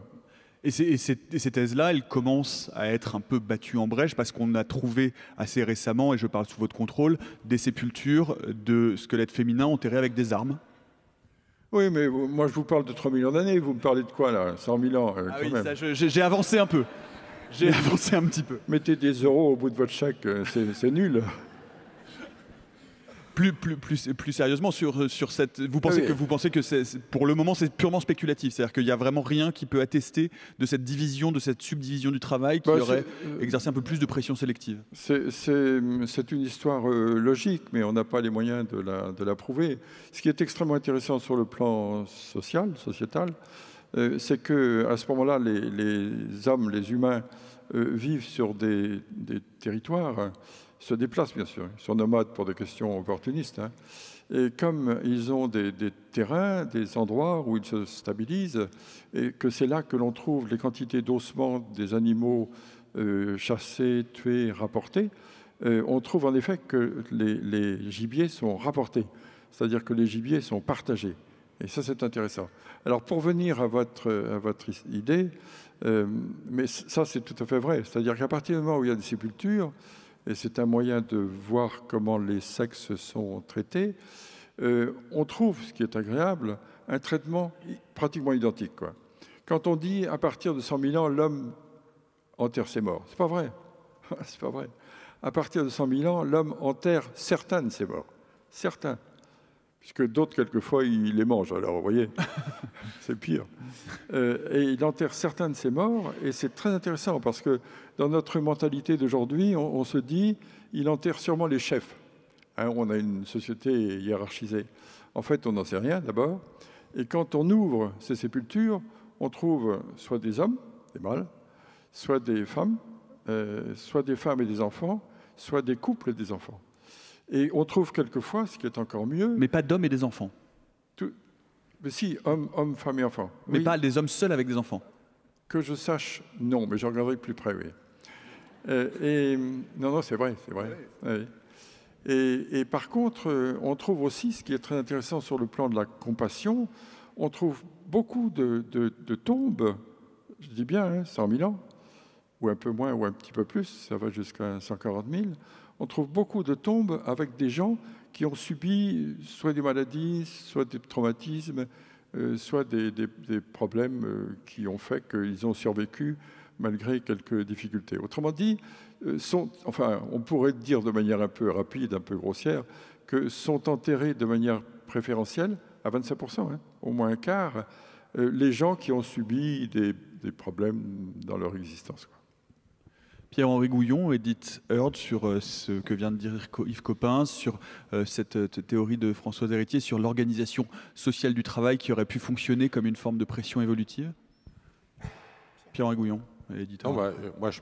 Et ces thèses-là, elles commencent à être un peu battues en brèche parce qu'on a trouvé assez récemment, et je parle sous votre contrôle, des sépultures de squelettes féminins enterrés avec des armes. Oui, mais moi je vous parle de 3 millions d'années, vous me parlez de quoi là? 100 000 ans Ah quand oui, même. ça, j'ai avancé un peu. J'ai avancé un petit peu. Mettez des euros au bout de votre chèque, c'est nul. Plus sérieusement, sur cette, vous pensez que pour le moment, c'est purement spéculatif. C'est-à-dire qu'il n'y a vraiment rien qui peut attester de cette division, de cette subdivision du travail qui aurait exercé un peu plus de pression sélective. C'est une histoire logique, mais on n'a pas les moyens de la prouver. Ce qui est extrêmement intéressant sur le plan sociétal, c'est qu'à ce moment-là, les hommes, les humains, vivent sur des territoires, se déplacent bien sûr, ils sont nomades pour des questions opportunistes, hein. Et comme ils ont des terrains, des endroits où ils se stabilisent, et que c'est là que l'on trouve les quantités d'ossements des animaux chassés, tués, rapportés, on trouve en effet que les gibiers sont rapportés, c'est-à-dire que les gibiers sont partagés. Et ça, c'est intéressant. Alors, pour venir à votre idée, mais ça, c'est tout à fait vrai. C'est-à-dire qu'à partir du moment où il y a des sépultures, et c'est un moyen de voir comment les sexes sont traités, on trouve, ce qui est agréable, un traitement pratiquement identique, quoi. Quand on dit, à partir de 100 000 ans, l'homme enterre ses morts, c'est pas vrai. C'est pas vrai. À partir de 100 000 ans, l'homme enterre certains de ses morts. Certains. Puisque d'autres, quelquefois, il les mange. Alors, vous voyez, c'est pire. Et il enterre certains de ses morts, et c'est très intéressant, parce que dans notre mentalité d'aujourd'hui, on se dit, il enterre sûrement les chefs. hein, on a une société hiérarchisée. En fait, on n'en sait rien d'abord. Et quand on ouvre ces sépultures, on trouve soit des hommes, des mâles, soit des femmes et des enfants, soit des couples et des enfants. Et on trouve quelquefois, ce qui est encore mieux... Mais pas d'hommes et des enfants. Mais si, hommes, femmes et enfants. Mais oui. pas des hommes seuls avec des enfants. Que je sache, non, mais je regarderai de plus près, oui. Non, c'est vrai, c'est vrai. Oui. Et par contre, on trouve aussi, ce qui est très intéressant sur le plan de la compassion, on trouve beaucoup de tombes, je dis bien, hein, 100 000 ans, ou un peu moins, ou un petit peu plus, ça va jusqu'à 140 000. On trouve beaucoup de tombes avec des gens qui ont subi soit des maladies, soit des traumatismes, soit des problèmes qui ont fait qu'ils ont survécu malgré quelques difficultés. Autrement dit, on pourrait dire de manière un peu rapide, un peu grossière, que sont enterrés de manière préférentielle, à 25%, hein, au moins un quart, les gens qui ont subi des problèmes dans leur existence, quoi. Pierre-Henri Gouillon, Edith Heard, sur ce que vient de dire Yves Coppens, sur cette théorie de Françoise Héritier, sur l'organisation sociale du travail qui aurait pu fonctionner comme une forme de pression évolutive. Pierre-Henri Gouillon, Edith Heard. Moi, je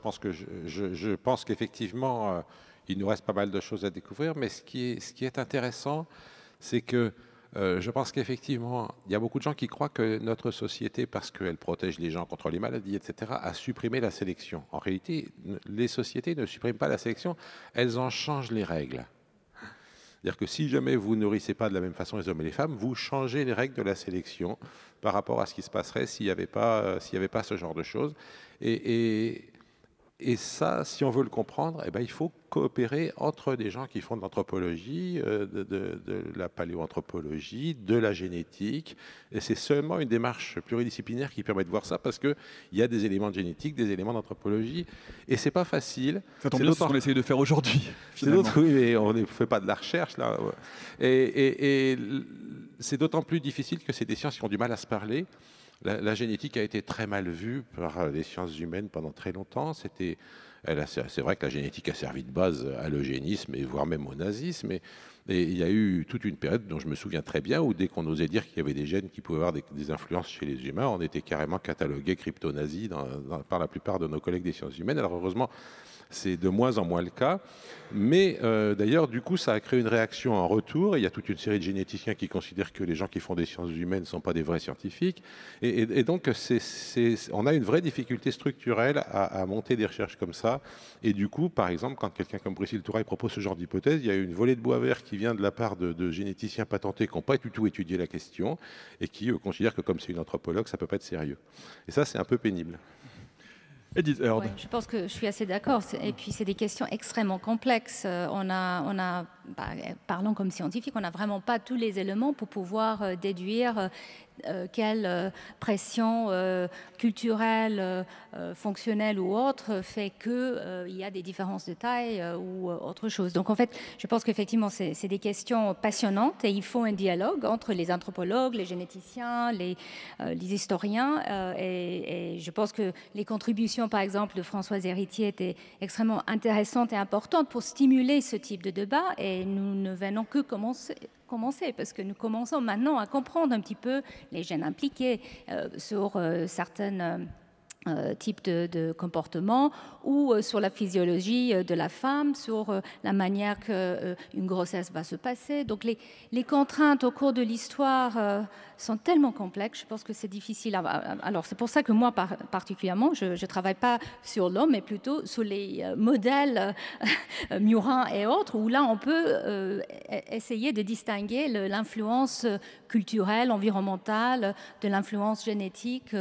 pense qu'effectivement, il nous reste pas mal de choses à découvrir, mais ce qui est intéressant, c'est que je pense qu'effectivement, il y a beaucoup de gens qui croient que notre société, parce qu'elle protège les gens contre les maladies, etc., a supprimé la sélection. En réalité, les sociétés ne suppriment pas la sélection, elles en changent les règles. C'est-à-dire que si jamais vous ne nourrissez pas de la même façon les hommes et les femmes, vous changez les règles de la sélection par rapport à ce qui se passerait s'il n'y avait pas ce genre de choses. Et ça, si on veut le comprendre, eh ben, il faut coopérer entre des gens qui font de l'anthropologie, de la paléoanthropologie, de la génétique. Et c'est seulement une démarche pluridisciplinaire qui permet de voir ça, parce qu'il y a des éléments de génétique, des éléments d'anthropologie, et c'est pas facile. Ça tombe bien, c'est ce qu'on essaye de faire aujourd'hui. Oui, mais on ne fait pas de la recherche, là. Et c'est d'autant plus difficile que c'est des sciences qui ont du mal à se parler. La génétique a été très mal vue par les sciences humaines pendant très longtemps. C'est vrai que la génétique a servi de base à l'eugénisme et voire même au nazisme. Et il y a eu toute une période dont je me souviens très bien où dès qu'on osait dire qu'il y avait des gènes qui pouvaient avoir des influences chez les humains, on était carrément catalogué crypto-nazis par la plupart de nos collègues des sciences humaines. Alors heureusement, c'est de moins en moins le cas. Mais d'ailleurs, du coup, ça a créé une réaction en retour. Il y a toute une série de généticiens qui considèrent que les gens qui font des sciences humaines ne sont pas des vrais scientifiques. Et donc, on a une vraie difficulté structurelle à monter des recherches comme ça. Et du coup, par exemple, quand quelqu'un comme Priscille Touraille propose ce genre d'hypothèse, il y a une volée de bois vert qui vient de la part de généticiens patentés qui n'ont pas du tout étudié la question et qui considèrent que comme c'est une anthropologue, ça ne peut pas être sérieux. Et ça, c'est un peu pénible. Edith Heard. Ouais, je pense que je suis assez d'accord. Et puis, c'est des questions extrêmement complexes. Parlons comme scientifique, on n'a vraiment pas tous les éléments pour pouvoir déduire quelle pression culturelle, fonctionnelle ou autre fait qu'il y a des différences de taille ou autre chose. Donc, en fait, je pense qu'effectivement, c'est des questions passionnantes et il faut un dialogue entre les anthropologues, les généticiens, les historiens. Et je pense que les contributions, par exemple, de Françoise Héritier étaient extrêmement intéressantes et importantes pour stimuler ce type de débat. Et nous ne venons que commencer, parce que nous commençons maintenant à comprendre un petit peu les gènes impliqués sur certains types de comportements ou sur la physiologie de la femme, sur la manière qu'une grossesse va se passer. Donc les contraintes au cours de l'histoire sont tellement complexes, je pense que c'est difficile. Alors c'est pour ça que moi particulièrement, je ne travaille pas sur l'homme, mais plutôt sur les modèles Murin et autres, où là on peut essayer de distinguer l'influence culturelle, environnementale, de l'influence génétique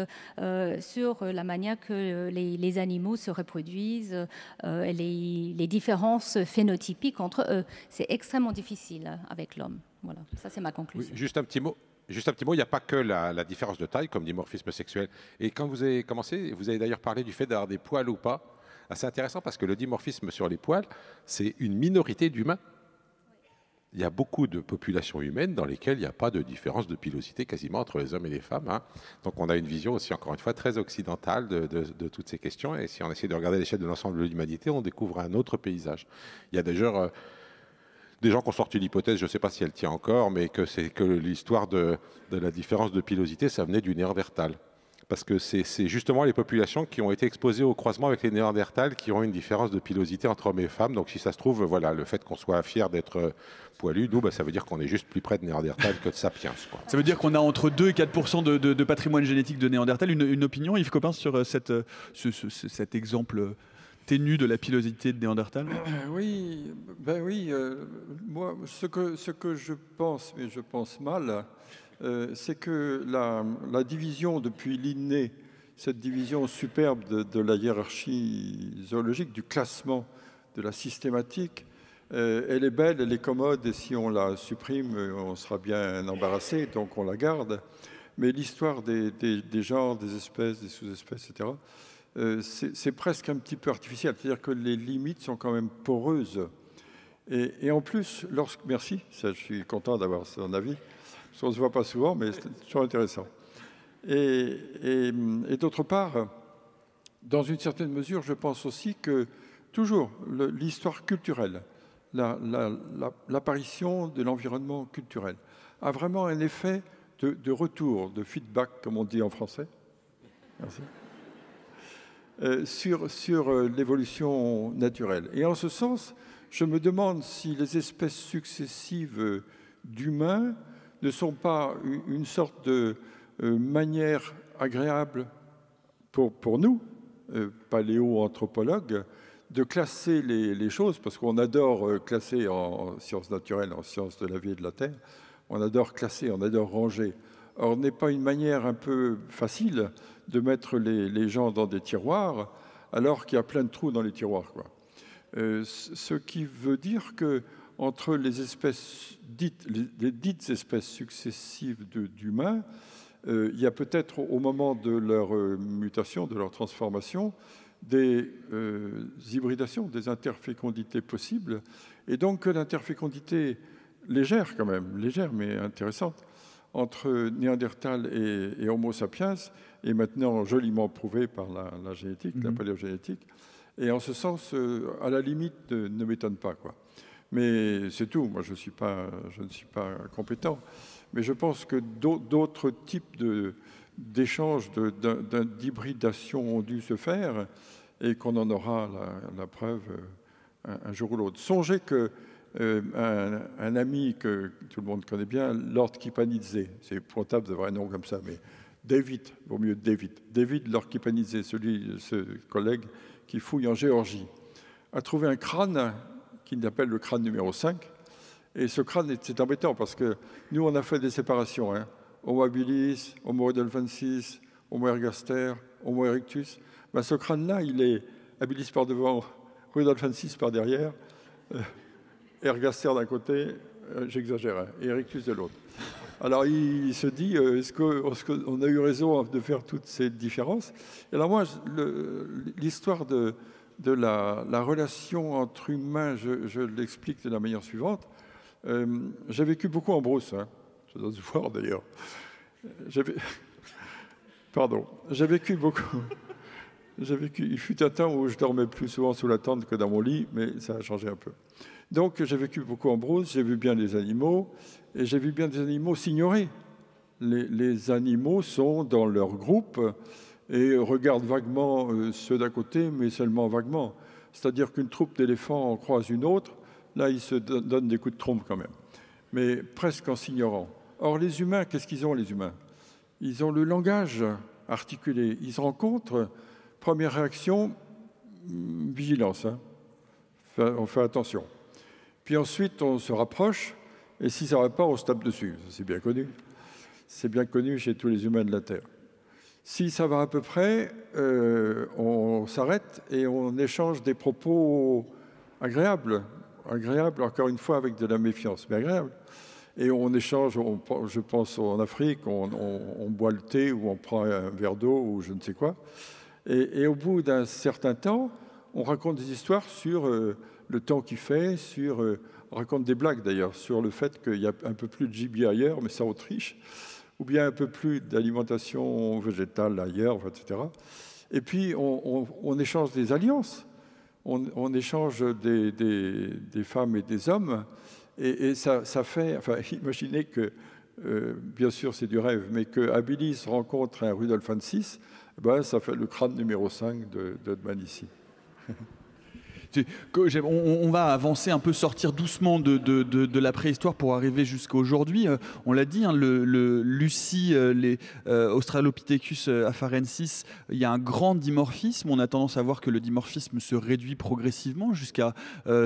sur la manière que les animaux se reproduisent, et les différences phénotypiques entre eux. C'est extrêmement difficile avec l'homme. Voilà, ça c'est ma conclusion. Oui, juste un petit mot, il n'y a pas que la différence de taille comme dimorphisme sexuel. Et quand vous avez commencé, vous avez d'ailleurs parlé du fait d'avoir des poils ou pas. C'est intéressant parce que le dimorphisme sur les poils, c'est une minorité d'humains. Il y a beaucoup de populations humaines dans lesquelles il n'y a pas de différence de pilosité quasiment entre les hommes et les femmes. Hein. Donc on a une vision aussi, encore une fois, très occidentale de toutes ces questions. Et si on essaie de regarder à l'échelle de l'ensemble de l'humanité, on découvre un autre paysage. Il y a d'ailleurs des gens qui ont sorti l'hypothèse, je ne sais pas si elle tient encore, mais que c'est que l'histoire de la différence de pilosité, ça venait du Néandertal. Parce que c'est justement les populations qui ont été exposées au croisement avec les Néandertals qui ont une différence de pilosité entre hommes et femmes. Donc si ça se trouve, voilà, le fait qu'on soit fier d'être poilu, nous, ça veut dire qu'on est juste plus près de Néandertal que de Sapiens, quoi. Ça veut dire qu'on a entre 2 et 4% de patrimoine génétique de Néandertal. Une opinion, Yves Coppens, sur cet exemple ténu de la pilosité de Néandertal? Oui, moi, ce que je pense, mais je pense mal, c'est que la division depuis Linné, cette division superbe de la hiérarchie zoologique, du classement, de la systématique, elle est belle, elle est commode, et si on la supprime, on sera bien embarrassé, donc on la garde. Mais l'histoire des genres, des espèces, des sous-espèces, etc., c'est presque un petit peu artificiel. C'est-à-dire que les limites sont quand même poreuses. Et en plus, merci, je suis content d'avoir son avis, parce qu'on ne se voit pas souvent, mais c'est toujours intéressant. Et d'autre part, dans une certaine mesure, je pense aussi que toujours l'histoire culturelle, l'apparition de l'environnement culturel a vraiment un effet de retour, de feedback, comme on dit en français. Merci. Sur l'évolution naturelle. Et en ce sens, je me demande si les espèces successives d'humains ne sont pas une sorte de manière agréable pour nous, paléo-anthropologues, de classer les choses, parce qu'on adore classer en sciences naturelles, en sciences de la vie et de la terre, on adore classer, on adore ranger. Or, n'est pas une manière un peu facile de mettre les gens dans des tiroirs, alors qu'il y a plein de trous dans les tiroirs, quoi. Ce qui veut dire que entre les espèces les dites espèces successives d'humains, il y a peut-être au moment de leur mutation, de leur transformation, des hybridations, des interfécondités possibles, et donc l'interfécondité légère quand même, légère mais intéressante, entre Néandertal et Homo sapiens est maintenant joliment prouvée par la génétique, la paléogénétique. Et en ce sens, à la limite, ne m'étonne pas, quoi. Mais c'est tout. Moi, je ne suis pas compétent. Mais je pense que d'autres types d'échanges, d'hybridation ont dû se faire et qu'on en aura la preuve un jour ou l'autre. Songez que un ami que tout le monde connaît bien, Lord Kipanidze, c'est épouvantable d'avoir un nom comme ça, mais David, vaut mieux David Lord Kipanidze, ce collègue qui fouille en Géorgie, a trouvé un crâne qu'il appelle le crâne numéro 5. Et ce crâne, c'est embêtant parce que nous, on a fait des séparations. Homo habilis, Homo rudolfensis, Homo ergaster, Homo erectus. Ben, ce crâne-là, il est habilis par devant, rudolfensis par derrière, ergaster d'un côté, j'exagère, et erectus de l'autre. Alors il se dit, est-ce qu'on a eu raison de faire toutes ces différences? Et alors moi, l'histoire de la relation entre humains, je l'explique de la manière suivante. J'ai vécu beaucoup en brousse, ça doit se voir d'ailleurs. J'ai vécu beaucoup. Il fut un temps où je dormais plus souvent sous la tente que dans mon lit, mais ça a changé un peu. Donc j'ai vécu beaucoup en brousse, j'ai vu bien les animaux, et j'ai vu bien des animaux s'ignorer. Les animaux sont dans leur groupe et regardent vaguement ceux d'à côté, mais seulement vaguement. C'est-à-dire qu'une troupe d'éléphants en croise une autre, là ils se donnent des coups de trompe quand même, mais presque en s'ignorant. Or les humains, qu'est-ce qu'ils ont les humains? Ils ont le langage articulé, ils se rencontrent, première réaction, vigilance, on fait attention. Puis ensuite, on se rapproche, et si ça ne va pas, on se tape dessus. C'est bien connu. C'est bien connu chez tous les humains de la Terre. Si ça va à peu près, on s'arrête et on échange des propos agréables. Agréables, encore une fois, avec de la méfiance, mais agréables. Et on échange, je pense en Afrique, on boit le thé ou on prend un verre d'eau ou je ne sais quoi. Et au bout d'un certain temps, on raconte des histoires sur le temps qu'il fait, on raconte des blagues d'ailleurs, sur le fait qu'il y a un peu plus de gibier ailleurs, mais c'est en Autriche, ou bien un peu plus d'alimentation végétale ailleurs, etc. Et puis on échange des alliances, on échange des femmes et des hommes, Et ça fait, enfin, imaginez que, bien sûr c'est du rêve, mais que Habilis rencontre un Rudolf Hansis, ben, ça fait le crâne numéro 5 d'Hudman ici. On va avancer un peu, sortir doucement de la préhistoire pour arriver jusqu'à aujourd'hui. On l'a dit, hein, Lucie, les Australopithecus afarensis, il y a un grand dimorphisme. On a tendance à voir que le dimorphisme se réduit progressivement jusqu'à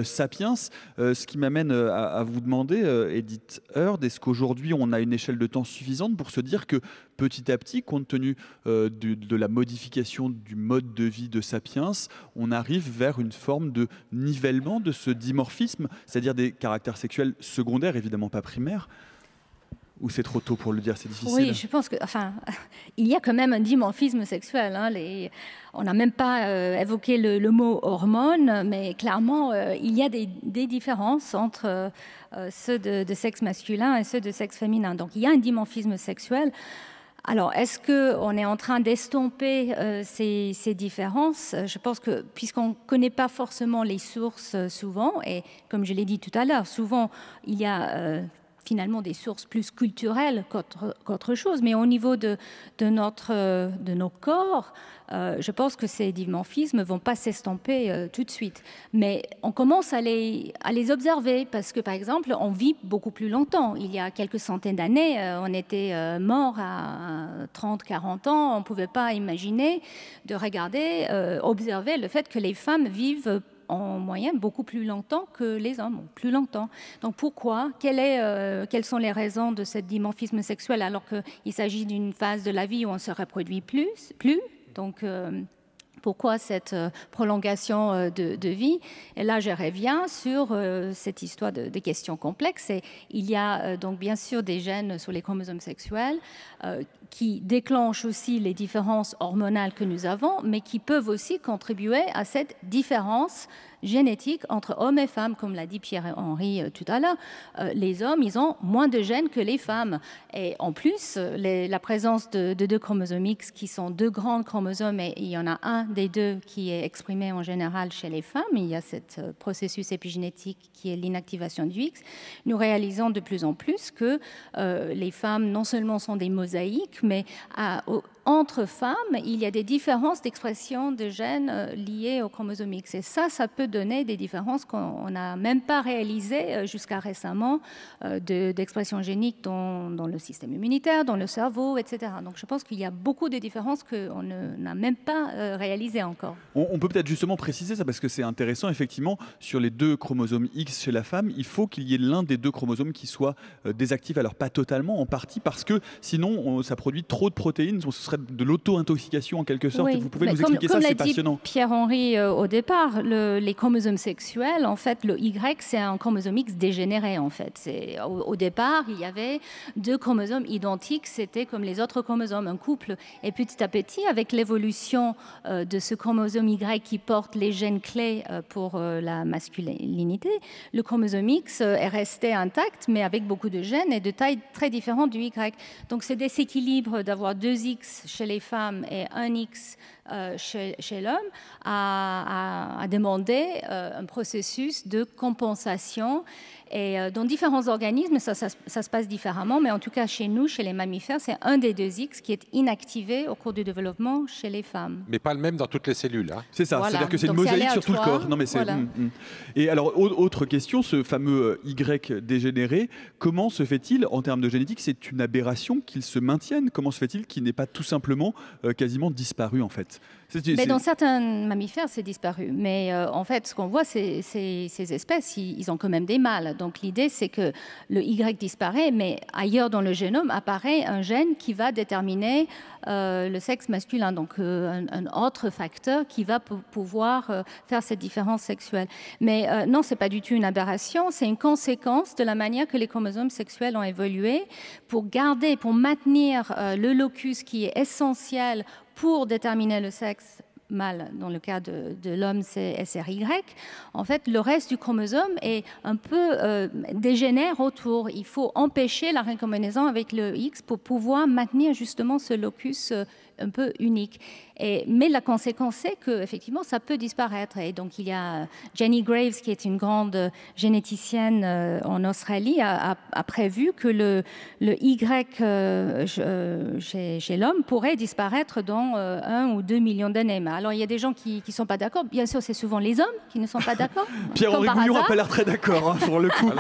Sapiens. Ce qui m'amène à vous demander, Edith Heard, est-ce qu'aujourd'hui on a une échelle de temps suffisante pour se dire que petit à petit, compte tenu de la modification du mode de vie de Sapiens, on arrive vers une forme de nivellement de ce dimorphisme, c'est-à-dire des caractères sexuels secondaires, évidemment pas primaires? Ou c'est trop tôt pour le dire, c'est difficile? Oui, je pense que, enfin, il y a quand même un dimorphisme sexuel. Hein, on n'a même pas évoqué le mot hormone, mais clairement, il y a des différences entre ceux de sexe masculin et ceux de sexe féminin. Donc, il y a un dimorphisme sexuel. Alors, est-ce qu'on est en train d'estomper ces différences? Je pense que, puisqu'on ne connaît pas forcément les sources souvent, et comme je l'ai dit tout à l'heure, souvent, il y a finalement des sources plus culturelles qu'autre chose, mais au niveau de nos corps, je pense que ces dimorphismes ne vont pas s'estomper tout de suite. Mais on commence à les observer parce que, par exemple, on vit beaucoup plus longtemps. Il y a quelques centaines d'années, on était mort à 30, 40 ans. On ne pouvait pas imaginer de regarder, observer le fait que les femmes vivent en moyenne beaucoup plus longtemps que les hommes, plus longtemps. Donc pourquoi? Quelles sont les raisons de ce dimorphisme sexuel alors qu'il s'agit d'une phase de la vie où on ne se reproduit plus? Donc pourquoi cette prolongation de vie? Et là, je reviens sur cette histoire de questions complexes. Et il y a donc bien sûr des gènes sur les chromosomes sexuels qui déclenchent aussi les différences hormonales que nous avons, mais qui peuvent aussi contribuer à cette différence génétique entre hommes et femmes, comme l'a dit Pierre-Henri tout à l'heure. Les hommes, ils ont moins de gènes que les femmes. Et en plus, la présence de deux chromosomes X, qui sont deux grands chromosomes, et il y en a un des deux qui est exprimé en général chez les femmes. Il y a ce processus épigénétique qui est l'inactivation du X. Nous réalisons de plus en plus que les femmes, non seulement sont des mosaïques, mais entre femmes, il y a des différences d'expression de gènes liées au chromosome X. Et ça peut donner des différences qu'on n'a même pas réalisées jusqu'à récemment d'expression génique dans le système immunitaire, dans le cerveau, etc. Donc je pense qu'il y a beaucoup de différences qu'on n'a même pas réalisées encore. On peut peut-être justement préciser ça parce que c'est intéressant. Effectivement, sur les deux chromosomes X chez la femme, il faut qu'il y ait l'un des deux chromosomes qui soit désactivé. Alors pas totalement, en partie, parce que sinon ça produit trop de protéines. Ce serait de l'auto-intoxication en quelque sorte. Oui, vous pouvez nous expliquer ça, c'est passionnant. Comme l'a dit Pierre-Henri au départ, les chromosomes sexuels, en fait, le Y, c'est un chromosome X dégénéré, en fait. Au départ, il y avait deux chromosomes identiques, c'était comme les autres chromosomes, un couple. Et petit à petit, avec l'évolution de ce chromosome Y qui porte les gènes clés pour la masculinité, le chromosome X est resté intact, mais avec beaucoup de gènes et de tailles très différentes du Y. Donc, ce déséquilibre d'avoir deux X chez les femmes et un X chez l'homme a demandé un processus de compensation. Et dans différents organismes, ça se passe différemment, mais en tout cas chez nous, chez les mammifères, c'est un des deux X qui est inactivé au cours du développement chez les femmes. Mais pas le même dans toutes les cellules. Hein. C'est ça, voilà. C'est-à-dire que c'est une mosaïque sur tout le corps. Non, mais voilà. Et alors, autre question, ce fameux Y dégénéré, comment se fait-il, en termes de génétique, c'est une aberration qu'il se maintienne? Comment se fait-il qu'il n'ait pas tout simplement quasiment disparu, en fait? Mais dans certains mammifères, c'est disparu. Mais en fait, ce qu'on voit, c'est ces espèces, ils ont quand même des mâles. Donc l'idée, c'est que le Y disparaît, mais ailleurs dans le génome apparaît un gène qui va déterminer le sexe masculin. Donc un autre facteur qui va pouvoir faire cette différence sexuelle. Mais non, ce n'est pas du tout une aberration. C'est une conséquence de la manière que les chromosomes sexuels ont évolué pour garder, pour maintenir le locus qui est essentiel pour déterminer le sexe mâle. Dans le cas de l'homme, c'est SRY. En fait, le reste du chromosome est un peu dégénère autour. Il faut empêcher la recombinaison avec le X pour pouvoir maintenir justement ce locus unique. Mais la conséquence, c'est qu'effectivement, ça peut disparaître. Et donc, il y a Jenny Graves, qui est une grande généticienne en Australie, a prévu que le Y chez l'homme pourrait disparaître dans 1 ou 2 millions d'années. Alors, il y a des gens qui ne sont pas d'accord. Bien sûr, c'est souvent les hommes qui ne sont pas d'accord. Pierre-Henri Gouillon n'a pas l'air très d'accord, hein, pour le coup.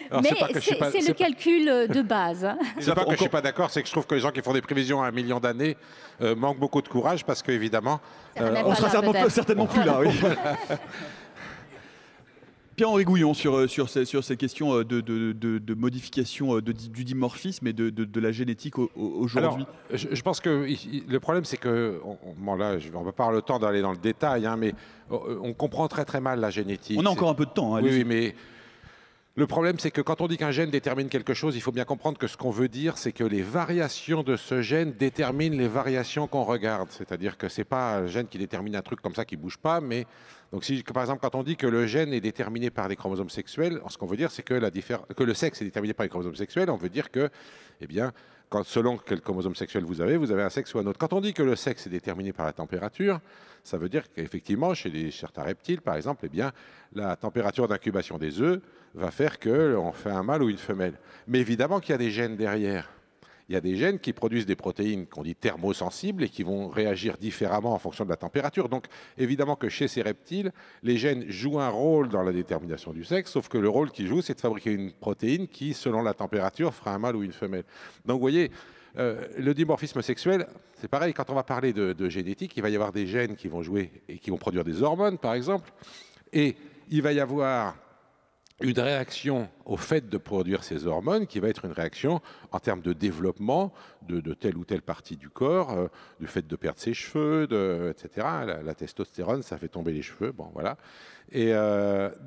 Alors, mais c'est le calcul de base. C'est pas que je ne suis pas d'accord, c'est que je trouve que les gens qui font des prévisions à 1 million d'années manquent beaucoup de courage parce qu'évidemment... on sera certainement plus là, oui. Pierre-Henri Gouillon, sur ces questions de modification du dimorphisme et de la génétique aujourd'hui. Je pense que le problème, c'est que, bon là, on va pas avoir le temps d'aller dans le détail, hein, mais on comprend très très mal la génétique. On a encore un peu de temps. Hein, oui, mais le problème, c'est que quand on dit qu'un gène détermine quelque chose, il faut bien comprendre que ce qu'on veut dire, c'est que les variations de ce gène déterminent les variations qu'on regarde. C'est-à-dire que c'est pas un gène qui détermine un truc comme ça qui bouge pas, mais donc si, par exemple, quand on dit que le gène est déterminé par les chromosomes sexuels, ce qu'on veut dire, c'est que le sexe est déterminé par les chromosomes sexuels. On veut dire que, eh bien, selon quel chromosome sexuel vous avez un sexe ou un autre. Quand on dit que le sexe est déterminé par la température, ça veut dire qu'effectivement, chez certains reptiles, par exemple, eh bien, la température d'incubation des œufs va faire qu'on fait un mâle ou une femelle. Mais évidemment qu'il y a des gènes derrière. Il y a des gènes qui produisent des protéines qu'on dit thermosensibles et qui vont réagir différemment en fonction de la température. Donc, évidemment que chez ces reptiles, les gènes jouent un rôle dans la détermination du sexe, sauf que le rôle qu'ils jouent, c'est de fabriquer une protéine qui, selon la température, fera un mâle ou une femelle. Donc, vous voyez, le dimorphisme sexuel, c'est pareil, quand on va parler de génétique, il va y avoir des gènes qui vont jouer et qui vont produire des hormones, par exemple, et il va y avoir une réaction au fait de produire ces hormones qui va être une réaction en termes de développement de telle ou telle partie du corps, du fait de perdre ses cheveux, etc. La testostérone, ça fait tomber les cheveux, bon voilà. Et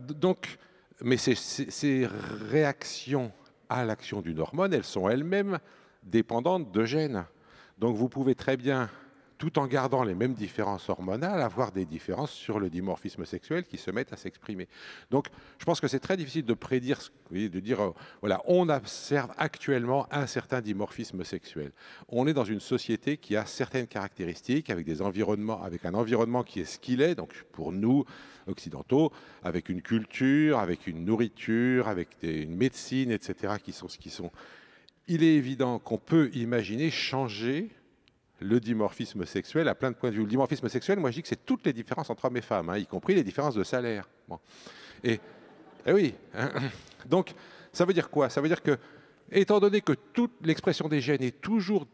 donc, mais ces réactions à l'action d'une hormone, elles sont elles-mêmes dépendantes de gènes. Donc vous pouvez très bien, tout en gardant les mêmes différences hormonales, avoir des différences sur le dimorphisme sexuel qui se mettent à s'exprimer. Donc, je pense que c'est très difficile de prédire, de dire, voilà, on observe actuellement un certain dimorphisme sexuel. On est dans une société qui a certaines caractéristiques, avec des environnements, avec un environnement qui est ce qu'il est, donc pour nous, occidentaux, avec une culture, avec une nourriture, avec une médecine, etc., qui sont ce qu'ils sont. Il est évident qu'on peut imaginer changer le dimorphisme sexuel à plein de points de vue. Le dimorphisme sexuel, moi je dis que c'est toutes les différences entre hommes et femmes, hein, y compris les différences de salaire. Bon. Et oui, hein. Donc ça veut dire quoi? Ça veut dire que, étant donné que toute l'expression des gènes est toujours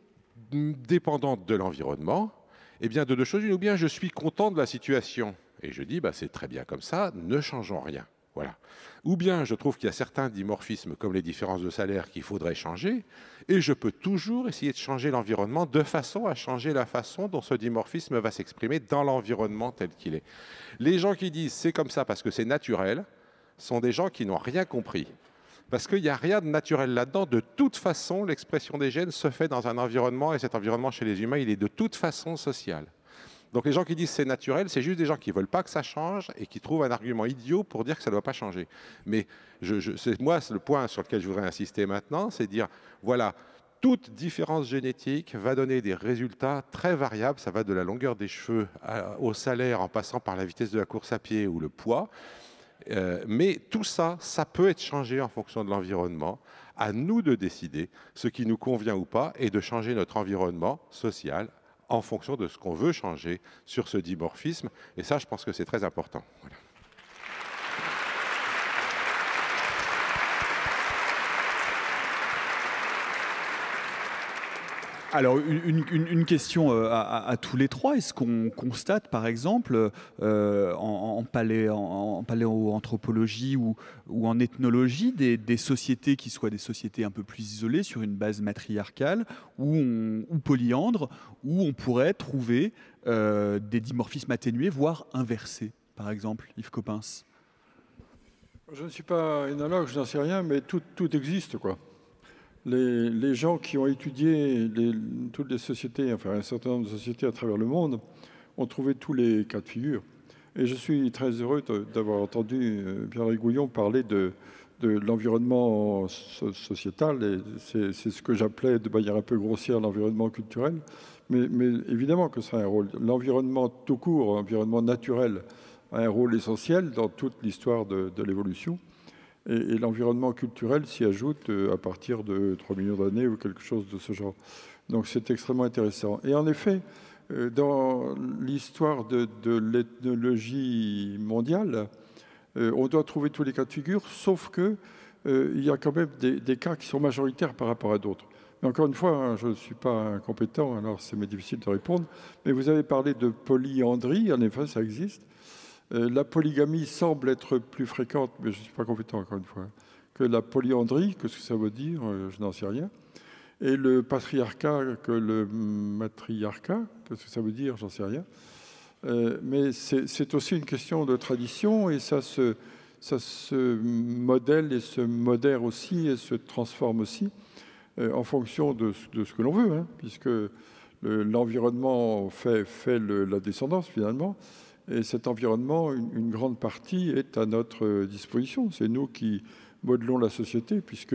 dépendante de l'environnement, eh bien de deux choses, ou bien je suis content de la situation, et je dis, bah, c'est très bien comme ça, ne changeons rien. Voilà. Ou bien je trouve qu'il y a certains dimorphismes, comme les différences de salaire, qu'il faudrait changer, et je peux toujours essayer de changer l'environnement de façon à changer la façon dont ce dimorphisme va s'exprimer dans l'environnement tel qu'il est. Les gens qui disent c'est comme ça parce que c'est naturel sont des gens qui n'ont rien compris. Parce qu'il n'y a rien de naturel là-dedans. De toute façon, l'expression des gènes se fait dans un environnement, et cet environnement chez les humains, il est de toute façon social. Donc les gens qui disent c'est naturel, c'est juste des gens qui ne veulent pas que ça change et qui trouvent un argument idiot pour dire que ça ne doit pas changer. Mais moi, le point sur lequel je voudrais insister maintenant, c'est dire, voilà, toute différence génétique va donner des résultats très variables. Ça va de la longueur des cheveux au salaire, en passant par la vitesse de la course à pied ou le poids. Mais tout ça, ça peut être changé en fonction de l'environnement. À nous de décider ce qui nous convient ou pas et de changer notre environnement social en fonction de ce qu'on veut changer sur ce dimorphisme. Et ça, je pense que c'est très important. Voilà. Alors, une question à tous les trois. Est-ce qu'on constate, par exemple, en paléoanthropologie ou en ethnologie, des sociétés qui soient des sociétés un peu plus isolées sur une base matriarcale ou polyandre, où on pourrait trouver des dimorphismes atténués, voire inversés, par exemple, Yves Coppens? Je ne suis pas ethnologue, je n'en sais rien, mais tout existe, quoi. Les gens qui ont étudié toutes les sociétés, enfin un certain nombre de sociétés à travers le monde, ont trouvé tous les cas de figure. Et je suis très heureux d'avoir entendu Pierre-Henri Gouillon parler l'environnement sociétal, et c'est ce que j'appelais de manière un peu grossière l'environnement culturel, mais évidemment que ça a un rôle. L'environnement tout court, l'environnement naturel, a un rôle essentiel dans toute l'histoire de l'évolution, et l'environnement culturel s'y ajoute à partir de 3 millions d'années ou quelque chose de ce genre. Donc c'est extrêmement intéressant. Et en effet, dans l'histoire de l'ethnologie mondiale, on doit trouver tous les cas de figure, sauf que il y a quand même des cas qui sont majoritaires par rapport à d'autres. Mais encore une fois, hein, je ne suis pas incompétent, alors c'est difficile de répondre, mais vous avez parlé de polyandrie, en effet, ça existe. La polygamie semble être plus fréquente, mais je ne suis pas compétent, encore une fois, que la polyandrie. Qu'est-ce que ça veut dire? Je n'en sais rien. Et le patriarcat que le matriarcat, qu'est-ce que ça veut dire? J'en sais rien. Mais c'est aussi une question de tradition, et ça se modèle et se modère aussi et se transforme aussi en fonction de ce que l'on veut, hein, puisque l'environnement fait la descendance finalement, et cet environnement, une grande partie est à notre disposition. C'est nous qui modelons la société, puisque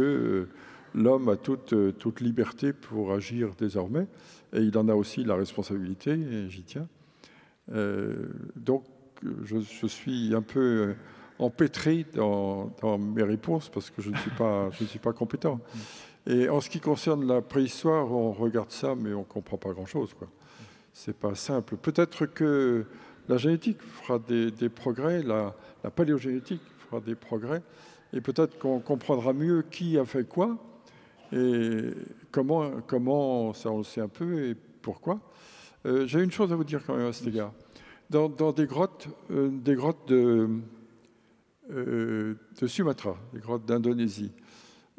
l'homme a toute liberté pour agir désormais, et il en a aussi la responsabilité, et j'y tiens. Donc, je suis un peu empêtré dans mes réponses parce que je ne suis pas compétent. Et en ce qui concerne la préhistoire, on regarde ça, mais on ne comprend pas grand-chose, quoi. C'est pas simple. Peut-être que la génétique fera des progrès, la paléogénétique fera des progrès, et peut-être qu'on comprendra mieux qui a fait quoi, et comment, ça on le sait un peu, et pourquoi. J'ai une chose à vous dire quand même à cet égard. Dans des grottes de Sumatra, des grottes d'Indonésie,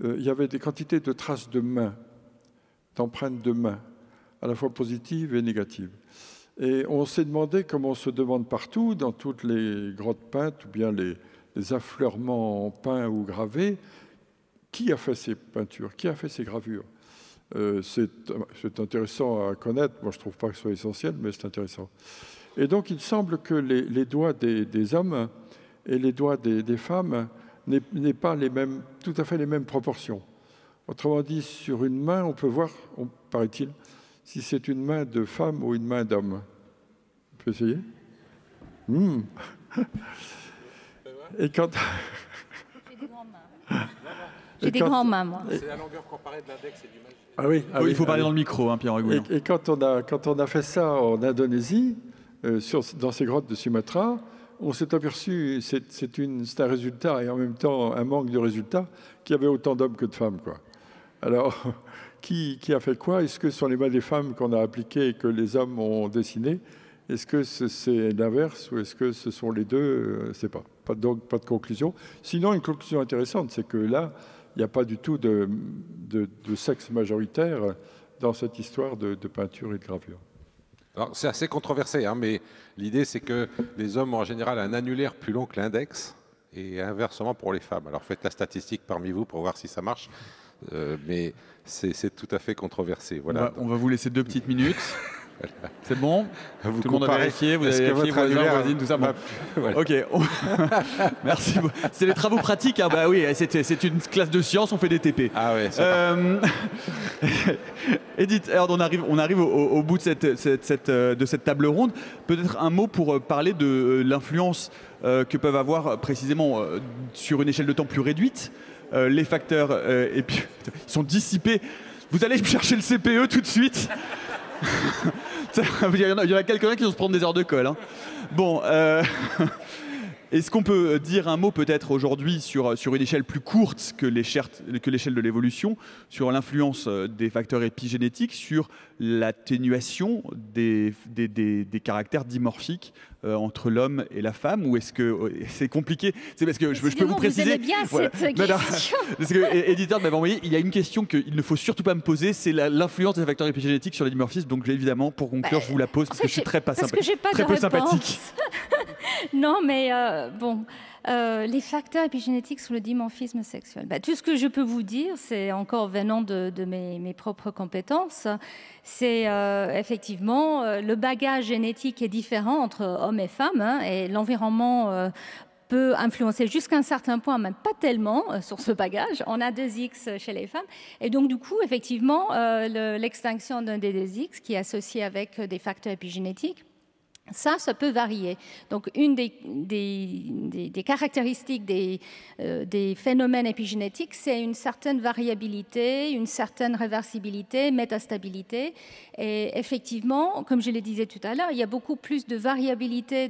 il y avait des quantités de traces de mains, d'empreintes de mains, à la fois positives et négatives. Et on s'est demandé, comme on se demande partout, dans toutes les grottes peintes, ou bien les affleurements peints ou gravés, qui a fait ces peintures, qui a fait ces gravures? C'est intéressant à connaître. Moi, je ne trouve pas que ce soit essentiel, mais c'est intéressant. Et donc, il semble que les doigts des hommes et les doigts des femmes n'aient pas tout à fait les mêmes proportions. Autrement dit, sur une main, on peut voir, paraît-il, si c'est une main de femme ou une main d'homme. On peut essayer? Et quand... J'ai des grandes mains. J'ai des grandes mains, moi. C'est la longueur comparée de l'index et du majeur. Ah oui, il faut parler dans le micro, hein, Pierre Ragouillon. Et quand on a fait ça en Indonésie, dans ces grottes de Sumatra, on s'est aperçu, c'est un résultat et en même temps un manque de résultat, qu'il y avait autant d'hommes que de femmes, quoi. Alors, qui a fait quoi? Est-ce que ce sont les mains des femmes qu'on a appliquées et que les hommes ont dessinées? Est-ce que c'est l'inverse ou est-ce que ce sont les deux? Je ne sais pas. Donc, pas de conclusion. Sinon, une conclusion intéressante, c'est que là, il n'y a pas du tout de sexe majoritaire dans cette histoire de peinture et de gravure. Alors, c'est assez controversé, hein, mais l'idée, c'est que les hommes ont en général un annulaire plus long que l'index, et inversement pour les femmes. Alors, faites la statistique parmi vous pour voir si ça marche, mais c'est tout à fait controversé. Voilà. On va vous laisser 2 petites minutes. Voilà. C'est bon? Vous tout le monde a vérifié, vous avez vérifié, voisins, voisines, tout ça. Bon. Voilà. Ok, merci. C'est les travaux pratiques, hein. Bah oui, c'est une classe de sciences, on fait des TP. Ah ouais, Edith, alors on arrive au bout de cette table ronde. Peut-être un mot pour parler de l'influence que peuvent avoir précisément sur une échelle de temps plus réduite les facteurs et puis ils sont dissipés. Vous allez me chercher le CPE tout de suite. Il y en a quelques-uns qui vont se prendre des heures de colle, hein. Bon, est-ce qu'on peut dire un mot peut-être aujourd'hui sur une échelle plus courte que l'échelle de l'évolution, sur l'influence des facteurs épigénétiques, sur l'atténuation des caractères dimorphiques entre l'homme et la femme, ou est-ce que c'est compliqué? C'est parce que je peux vous préciser. Vous aimez bien cette question. Parce que l'éditeur m'avait envoyé, il y a une question qu'il ne faut surtout pas me poser, c'est l'influence des facteurs épigénétiques sur les dimorphismes. Donc évidemment, pour conclure, je vous la pose parce que je suis très peu sympathique. Non, mais bon, les facteurs épigénétiques sur le dimorphisme sexuel. Tout ce que je peux vous dire, c'est encore venant de mes propres compétences, c'est effectivement le bagage génétique est différent entre hommes et femmes, hein, et l'environnement peut influencer jusqu'à un certain point, mais pas tellement sur ce bagage. On a 2X chez les femmes. Et donc, du coup, effectivement, l'extinction d'un des 2X qui est associé avec des facteurs épigénétiques, ça peut varier. Donc, une des caractéristiques des phénomènes épigénétiques, c'est une certaine variabilité, une certaine réversibilité, métastabilité. Et effectivement, comme je le disais tout à l'heure, il y a beaucoup plus de variabilité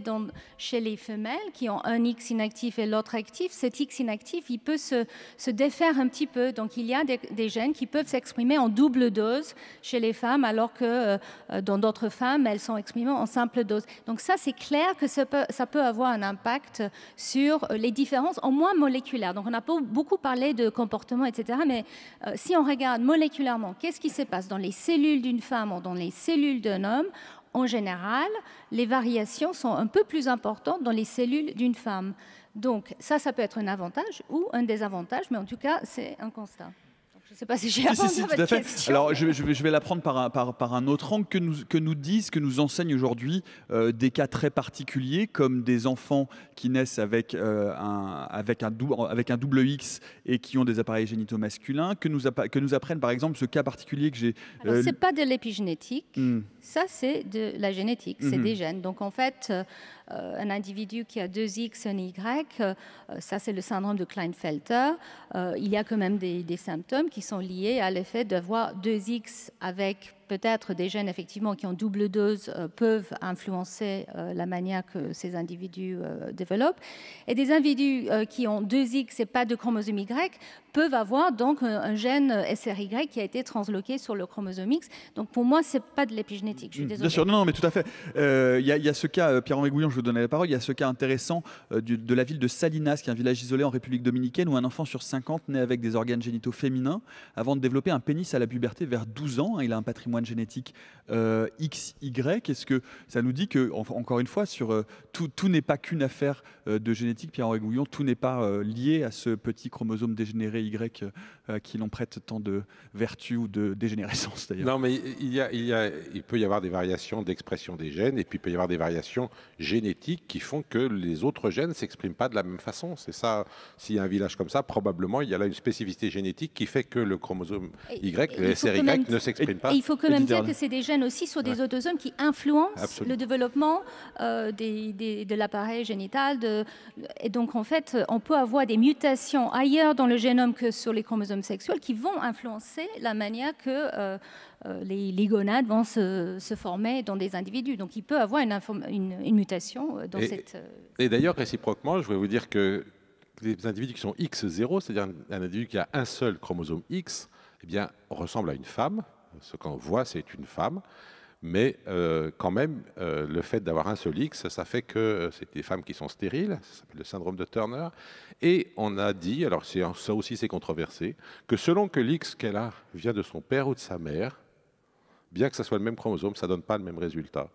chez les femelles qui ont un X inactif et l'autre actif. Cet X inactif, il peut se défaire un petit peu. Donc, il y a des gènes qui peuvent s'exprimer en double dose chez les femmes, alors que dans d'autres femmes, elles sont exprimées en simple dose. Donc ça, c'est clair que ça peut avoir un impact sur les différences, au moins moléculaires. Donc on a beaucoup parlé de comportement, etc. Mais si on regarde moléculairement, qu'est-ce qui se passe dans les cellules d'une femme ou dans les cellules d'un homme? En général, les variations sont un peu plus importantes dans les cellules d'une femme. Donc ça peut être un avantage ou un désavantage, mais en tout cas, c'est un constat. Je ne sais pas si j'ai répondu à votre question. Alors, je vais la prendre par un autre angle. Que nous enseignent aujourd'hui des cas très particuliers, comme des enfants qui naissent avec un double X et qui ont des appareils génitaux masculins. Que nous apprennent, par exemple, ce cas particulier que j'ai... Alors, ce n'est pas de l'épigénétique, ça, c'est de la génétique, c'est des gènes. Donc, en fait... un individu qui a 2X, un Y, ça c'est le syndrome de Klinefelter. Il y a quand même des symptômes qui sont liés à l'effet d'avoir 2X avec peut-être des gènes effectivement qui ont double dose peuvent influencer la manière que ces individus développent. Et des individus qui ont 2X et pas de chromosome Y peuvent avoir donc un gène SRY qui a été transloqué sur le chromosome X. Donc pour moi, ce n'est pas de l'épigénétique. Je suis désolée. Bien sûr, non, mais tout à fait. Il y a ce cas, Pierre-Henri Gouillon, je vous donne la parole, il y a ce cas intéressant de la ville de Salinas, qui est un village isolé en République dominicaine, où un enfant sur 50 naît avec des organes génitaux féminins avant de développer un pénis à la puberté vers 12 ans. Il a un patrimoine génétique XY. Est-ce que ça nous dit que, encore une fois, tout n'est pas qu'une affaire de génétique, Pierre-Henri Gouillon, tout n'est pas lié à ce petit chromosome dégénéré Y qui l'on prête tant de vertu ou de dégénérescence d'ailleurs. Non, mais il peut y avoir des variations d'expression des gènes et puis il peut y avoir des variations génétiques qui font que les autres gènes ne s'expriment pas de la même façon. C'est ça, s'il y a un village comme ça, probablement il y a là une spécificité génétique qui fait que le chromosome Y, le SRY, ne s'exprime pas. Et il faut quand même dire que c'est des gènes aussi sur des autosomes qui influencent le développement de l'appareil génital. Et donc en fait, on peut avoir des mutations ailleurs dans le génome que sur les chromosomes sexuels qui vont influencer la manière que les gonades vont se former dans des individus. Donc il peut avoir une mutation dans cette... Et d'ailleurs, réciproquement, je voulais vous dire que les individus qui sont X0, c'est-à-dire un individu qui a un seul chromosome X, eh bien, ressemble à une femme. Ce qu'on voit, c'est une femme. Mais quand même, le fait d'avoir un seul X, ça fait que c'est des femmes qui sont stériles, ça s'appelle le syndrome de Turner. Et on a dit, alors ça aussi c'est controversé, que selon que l'X qu'elle a vient de son père ou de sa mère, bien que ça soit le même chromosome, ça ne donne pas le même résultat.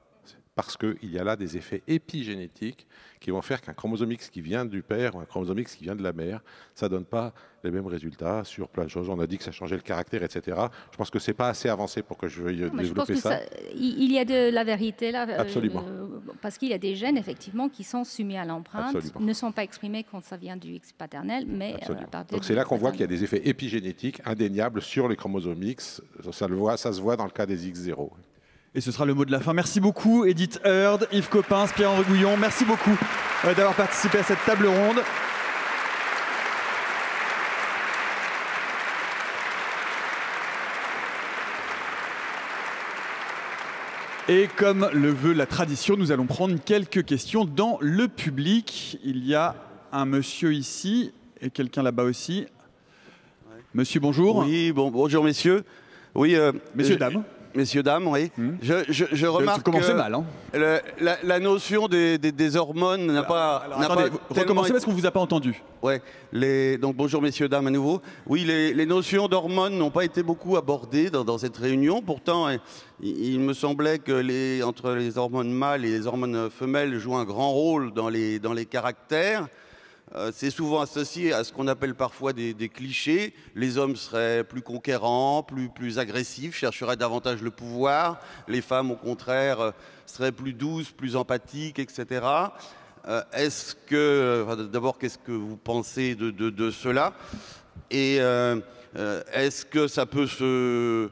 Parce qu'il y a là des effets épigénétiques qui vont faire qu'un chromosome X qui vient du père ou un chromosome X qui vient de la mère, ça ne donne pas les mêmes résultats sur plein de choses. On a dit que ça changeait le caractère, etc. Je pense que ce n'est pas assez avancé pour que je veuille développer ça. Il y a de la vérité là. Absolument. Parce qu'il y a des gènes, effectivement, qui sont soumis à l'empreinte, ne sont pas exprimés quand ça vient du X paternel. Mais donc c'est là qu'on voit qu'il y a des effets épigénétiques indéniables sur les chromosomes X. Ça se voit dans le cas des X0. Et ce sera le mot de la fin. Merci beaucoup, Edith Heard, Yves Coppens, Pierre-Henri Gouillon. Merci beaucoup d'avoir participé à cette table ronde. Et comme le veut la tradition, nous allons prendre quelques questions dans le public. Il y a un monsieur ici et quelqu'un là-bas aussi. Monsieur, bonjour. Oui, bonjour messieurs. Oui, messieurs, dames. Messieurs, dames, oui. Je remarque que mal, hein. la notion des hormones n'a pas... Recommencez parce qu'on ne vous a pas entendu. Ouais. Donc bonjour messieurs, dames à nouveau. Oui, les notions d'hormones n'ont pas été beaucoup abordées dans cette réunion. Pourtant, il me semblait que entre les hormones mâles et les hormones femelles jouent un grand rôle dans les caractères. C'est souvent associé à ce qu'on appelle parfois des clichés. Les hommes seraient plus conquérants, plus agressifs, chercheraient davantage le pouvoir. Les femmes, au contraire, seraient plus douces, plus empathiques, etc. Est-ce que, enfin, d'abord, qu'est-ce que vous pensez de cela? Et est-ce que ça peut se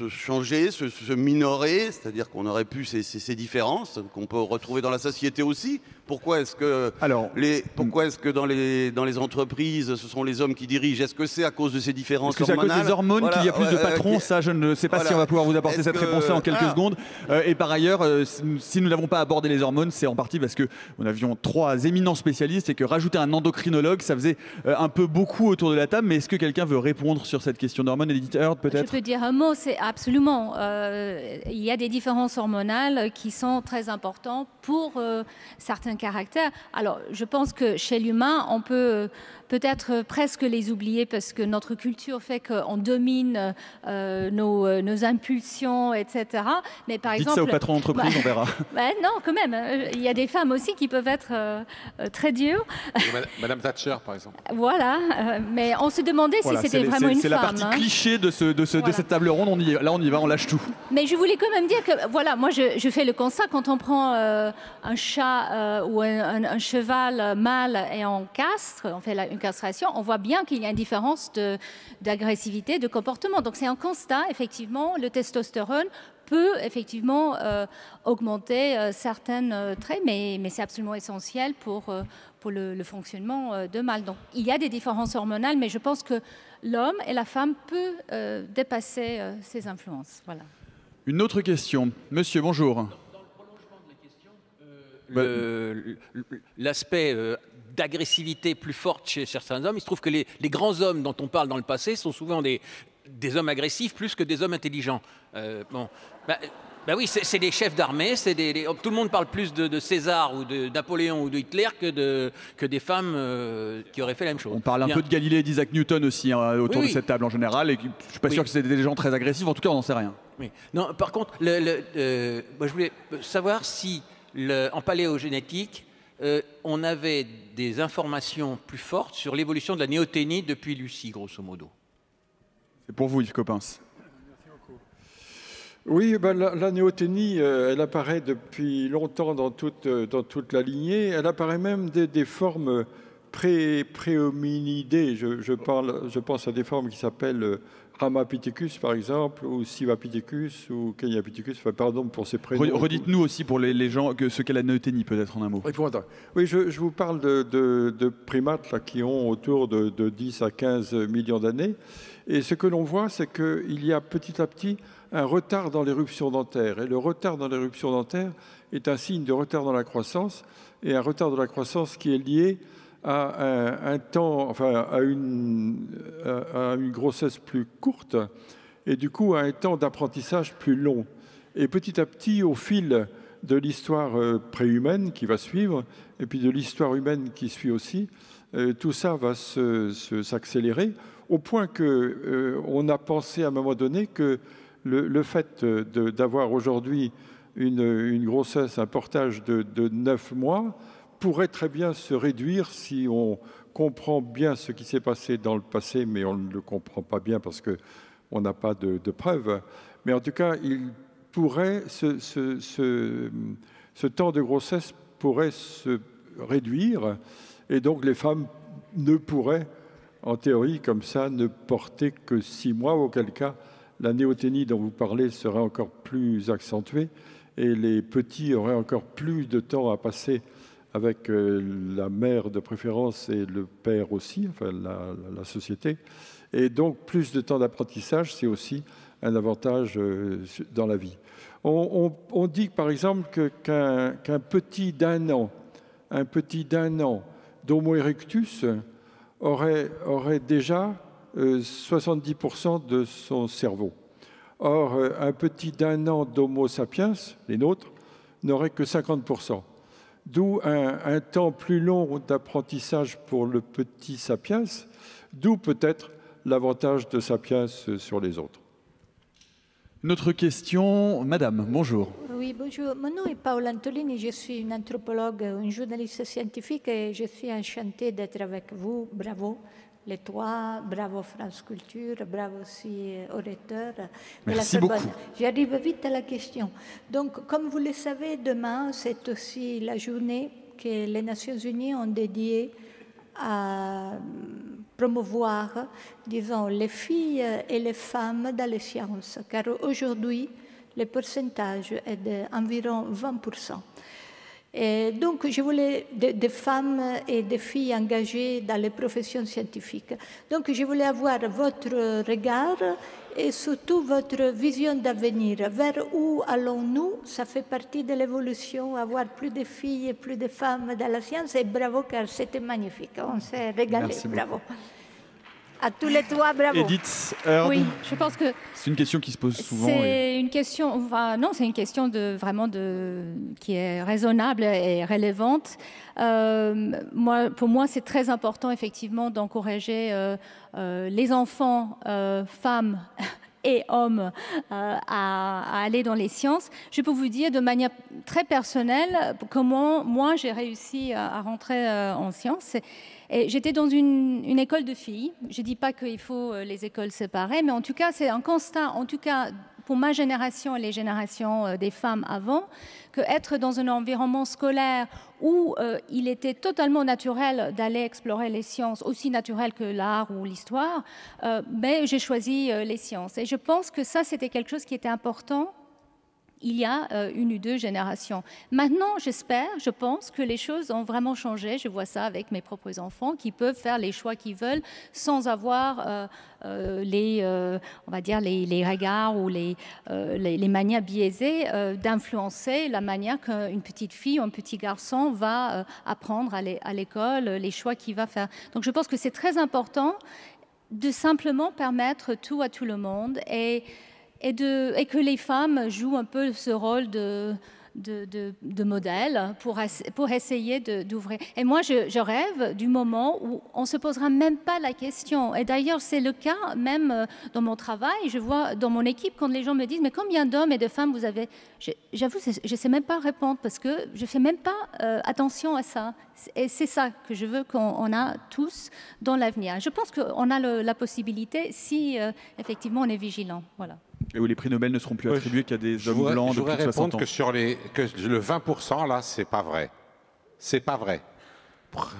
changer, se minorer, c'est-à-dire qu'on aurait pu ces différences qu'on peut retrouver dans la société aussi? Pourquoi est-ce que, dans les entreprises, ce sont les hommes qui dirigent? Est-ce que c'est à cause de ces différences hormonales? Est-ce que c'est à cause des hormones qu'il y a plus de patrons? Ça, je ne sais pas si on va pouvoir vous apporter cette réponse en quelques secondes. Et par ailleurs, si nous n'avons pas abordé les hormones, c'est en partie parce que nous avions 3 éminents spécialistes et que rajouter un endocrinologue, ça faisait un peu beaucoup autour de la table. Mais est-ce que quelqu'un veut répondre sur cette question d'hormones? Edith Heard, peut-être? Je peux dire un mot, c'est absolument. Il y a des différences hormonales qui sont très importantes pour certains caractères. Alors, je pense que chez l'humain, on peut peut-être presque les oublier parce que notre culture fait qu'on domine nos impulsions, etc. Mais par Dites exemple, ça au patron d'entreprise, on verra. Non, quand même. Il y a des femmes aussi qui peuvent être très dures. Madame Thatcher, par exemple. Voilà. Mais on se demandait si c'était vraiment une femme. C'est la partie cliché de cette table ronde. Là, on y va, on lâche tout. Mais je voulais quand même dire que, voilà, moi, je fais le constat quand on prend un chat ou un cheval mâle et on castre, on fait une castration, on voit bien qu'il y a une différence d'agressivité, de comportement. Donc c'est un constat, effectivement, le testostérone peut effectivement augmenter certains traits, mais c'est absolument essentiel pour le fonctionnement de mâle. Donc il y a des différences hormonales, mais je pense que l'homme et la femme peuvent dépasser ces influences. Voilà. Une autre question. Monsieur, bonjour. Dans le prolongement de la question, l'aspect d'agressivité plus forte chez certains hommes, il se trouve que les grands hommes dont on parle dans le passé sont souvent des hommes agressifs plus que des hommes intelligents. Oui, c'est des chefs d'armée, tout le monde parle plus de César ou de Napoléon ou de Hitler que des femmes qui auraient fait la même chose. On parle un peu de Galilée et d'Isaac Newton aussi autour de cette table en général, et je ne suis pas sûr que c'était des gens très agressifs, en tout cas on n'en sait rien. Oui. Non, par contre, moi, je voulais savoir si, en paléogénétique, on avait des informations plus fortes sur l'évolution de la néoténie depuis Lucie, grosso modo. C'est pour vous, Yves Coppens. Oui, la néoténie, elle apparaît depuis longtemps dans toute la lignée. Elle apparaît même des formes pré-hominidées. Je pense à des formes qui s'appellent Ramapithecus, par exemple, ou Sivapithecus, ou Kenyapithecus. Enfin, pardon pour ces prénoms. Redites-nous aussi pour les gens ce qu'est la néoténie, peut-être en un mot. Oui, je vous parle de primates là, qui ont autour de 10 à 15 millions d'années. Et ce que l'on voit, c'est qu'il y a petit à petit un retard dans l'éruption dentaire. Et le retard dans l'éruption dentaire est un signe de retard dans la croissance, et un retard de la croissance qui est lié à un temps, enfin à une grossesse plus courte, et du coup à un temps d'apprentissage plus long. Et petit à petit, au fil de l'histoire préhumaine qui va suivre, et puis de l'histoire humaine qui suit aussi, tout ça va s'accélérer, au point qu'on a pensé à un moment donné que le fait d'avoir aujourd'hui une grossesse, un portage de 9 mois, pourrait très bien se réduire si on comprend bien ce qui s'est passé dans le passé, mais on ne le comprend pas bien parce qu'on n'a pas de preuves. Mais en tout cas, ce temps de grossesse pourrait se réduire, et donc les femmes ne pourraient, en théorie, comme ça, ne porter que 6 mois, auquel cas la néoténie dont vous parlez serait encore plus accentuée, et les petits auraient encore plus de temps à passer avec la mère de préférence et le père aussi, enfin la société. Et donc, plus de temps d'apprentissage, c'est aussi un avantage dans la vie. On dit, par exemple, qu'un petit d'un an d'Homo erectus aurait déjà 70% de son cerveau. Or, un petit d'un an d'Homo sapiens, les nôtres, n'aurait que 50%. D'où un temps plus long d'apprentissage pour le petit sapiens, d'où peut-être l'avantage de sapiens sur les autres. Notre question, madame, bonjour. Oui, bonjour. Mon nom est Paola Antolini, je suis une anthropologue, une journaliste scientifique et je suis enchantée d'être avec vous. Bravo les trois, bravo France Culture, bravo aussi au recteur. Merci beaucoup. J'arrive vite à la question. Donc, comme vous le savez, demain, c'est aussi la journée que les Nations Unies ont dédié à promouvoir, disons, les filles et les femmes dans les sciences, car aujourd'hui, le pourcentage est d'environ 20%. Et donc, je voulais des femmes et des filles engagées dans les professions scientifiques. Donc, je voulais avoir votre regard et surtout votre vision d'avenir. Vers où allons-nous? Ça fait partie de l'évolution, avoir plus de filles et plus de femmes dans la science. Et bravo, car c'était magnifique. On s'est régalé. Merci bravo. Beaucoup. À tous les trois, bravo. Edith Heard. Oui, je pense que c'est une question qui se pose souvent. C'est une question, enfin, non, c'est une question qui est raisonnable et relevante. Pour moi, c'est très important effectivement d'encourager les enfants, femmes et hommes à aller dans les sciences. Je peux vous dire de manière très personnelle comment moi j'ai réussi à rentrer en sciences. Et j'étais dans une école de filles. Je ne dis pas qu'il faut les écoles séparées, mais en tout cas, c'est un constat, en tout cas pour ma génération et les générations des femmes avant, qu'être dans un environnement scolaire où il était totalement naturel d'aller explorer les sciences, aussi naturel que l'art ou l'histoire, mais j'ai choisi les sciences. Et je pense que ça, c'était quelque chose qui était important il y a une ou deux générations. Maintenant, je pense que les choses ont vraiment changé. Je vois ça avec mes propres enfants qui peuvent faire les choix qu'ils veulent sans avoir on va dire les regards ou les manières biaisées d'influencer la manière qu'une petite fille ou un petit garçon va apprendre à l'école, les choix qu'il va faire. Donc je pense que c'est très important de simplement permettre tout à tout le monde et que les femmes jouent un peu ce rôle de modèle pour essayer d'ouvrir. Et moi, je rêve du moment où on ne se posera même pas la question. Et d'ailleurs, c'est le cas même dans mon travail. Je vois dans mon équipe, quand les gens me disent « Mais combien d'hommes et de femmes vous avez ?» J'avoue, je ne sais même pas répondre parce que je ne fais même pas attention à ça. Et c'est ça que je veux qu'on a tous dans l'avenir. Je pense qu'on a la possibilité si effectivement on est vigilant. Voilà. Et où les prix Nobel ne seront plus attribués qu'à des hommes blancs de plus de 60 ans. Je voudrais répondre que le 20%, là, c'est pas vrai. C'est pas vrai.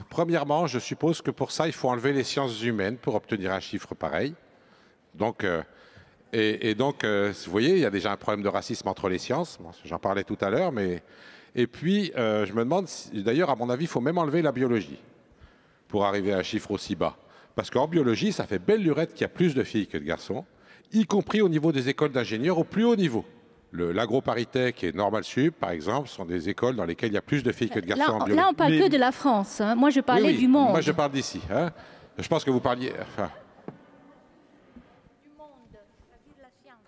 Premièrement, je suppose que pour ça, il faut enlever les sciences humaines pour obtenir un chiffre pareil. Donc, donc, vous voyez, il y a déjà un problème de racisme entre les sciences. Bon, j'en parlais tout à l'heure, mais... Et puis, je me demande, d'ailleurs, à mon avis, il faut même enlever la biologie pour arriver à un chiffre aussi bas. Parce qu'en biologie, ça fait belle lurette qu'il y a plus de filles que de garçons, y compris au niveau des écoles d'ingénieurs au plus haut niveau. L'AgroParisTech et Normal Sup, par exemple, sont des écoles dans lesquelles il y a plus de filles que de garçons en biologie. Là, on parle que de la France. Hein. Moi, je parlais du monde. Moi, je parle d'ici. Hein. Je pense que vous parliez... Enfin... Du monde, la vie de la science.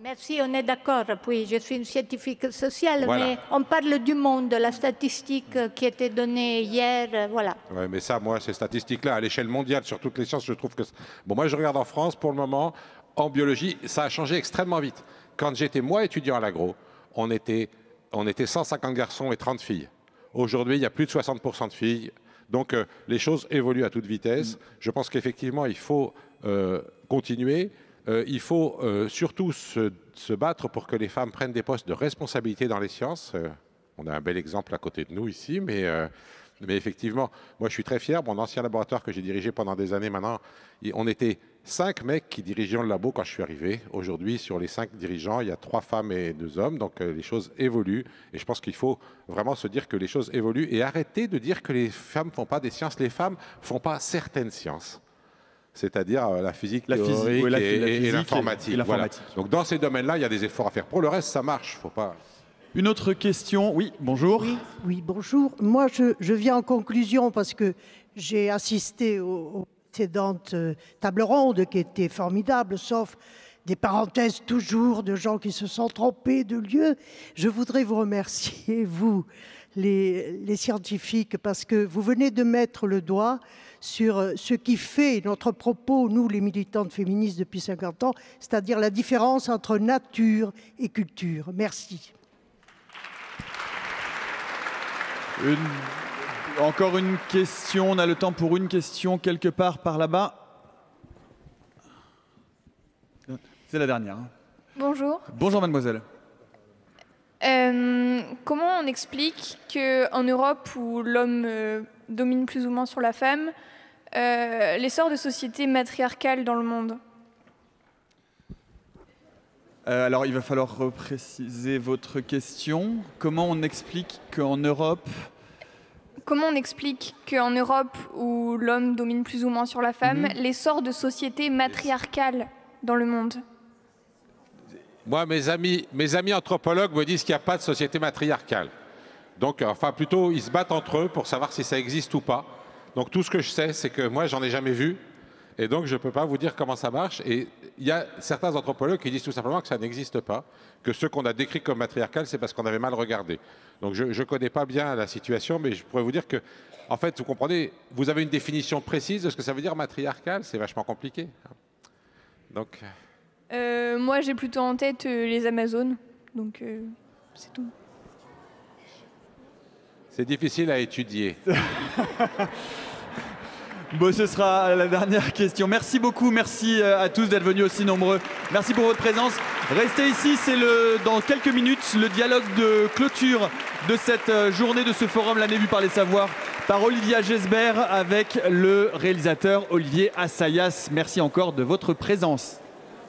Merci, on est d'accord. Puis, je suis une scientifique sociale, voilà. Mais on parle du monde, la statistique qui était donnée hier, voilà. Oui, mais ça, moi, ces statistiques-là, à l'échelle mondiale, sur toutes les sciences, je trouve que... Bon, moi, je regarde en France, pour le moment, en biologie, ça a changé extrêmement vite. Quand j'étais, moi, étudiant à l'agro, on était 150 garçons et 30 filles. Aujourd'hui, il y a plus de 60% de filles. Donc, les choses évoluent à toute vitesse. Je pense qu'effectivement, il faut continuer. Il faut surtout se battre pour que les femmes prennent des postes de responsabilité dans les sciences. On a un bel exemple à côté de nous ici, mais effectivement, moi je suis très fier. Mon ancien laboratoire que j'ai dirigé pendant des années maintenant, on était 5 mecs qui dirigeaient le labo quand je suis arrivé. Aujourd'hui, sur les 5 dirigeants, il y a 3 femmes et 2 hommes, donc les choses évoluent. Et je pense qu'il faut vraiment se dire que les choses évoluent et arrêter de dire que les femmes ne font pas des sciences. Les femmes ne font pas certaines sciences. C'est-à-dire la physique théorique et l'informatique. Voilà. Donc dans ces domaines-là, il y a des efforts à faire. Pour le reste, ça marche. Faut pas... Une autre question. Oui, bonjour. Oui, bonjour. Moi, je viens en conclusion parce que j'ai assisté aux précédentes tables rondes qui étaient formidables, sauf des parenthèses toujours de gens qui se sont trompés de lieu. Je voudrais vous remercier, vous, les scientifiques, parce que vous venez de mettre le doigt sur ce qui fait notre propos, nous les militantes féministes depuis 50 ans, c'est-à-dire la différence entre nature et culture. Merci. Encore une question, on a le temps pour une question quelque part par là-bas. C'est la dernière. Bonjour. Bonjour mademoiselle. Comment on explique qu'en Europe, où l'homme domine plus ou moins sur la femme, l'essor de sociétés matriarcales dans le monde? Alors, il va falloir repréciser votre question. Comment on explique qu'en Europe... Comment on explique qu'en Europe, où l'homme domine plus ou moins sur la femme, l'essor de sociétés matriarcales dans le monde? Moi, mes amis anthropologues me disent qu'il n'y a pas de société matriarcale. Donc, enfin, plutôt, ils se battent entre eux pour savoir si ça existe ou pas. Donc, tout ce que je sais, c'est que moi, j'en ai jamais vu. Et donc, je ne peux pas vous dire comment ça marche. Et il y a certains anthropologues qui disent tout simplement que ça n'existe pas, que ceux qu'on a décrits comme matriarcales, c'est parce qu'on avait mal regardé. Donc, je ne connais pas bien la situation, mais je pourrais vous dire que, en fait, vous comprenez, vous avez une définition précise de ce que ça veut dire matriarcal, c'est vachement compliqué. Donc... moi, j'ai plutôt en tête les Amazones, donc c'est tout. C'est difficile à étudier. Bon, ce sera la dernière question. Merci beaucoup, merci à tous d'être venus aussi nombreux. Merci pour votre présence. Restez ici, c'est dans quelques minutes le dialogue de clôture de cette journée, de ce forum L'année vue par les savoirs, par Olivia Gesbert avec le réalisateur Olivier Assayas. Merci encore de votre présence.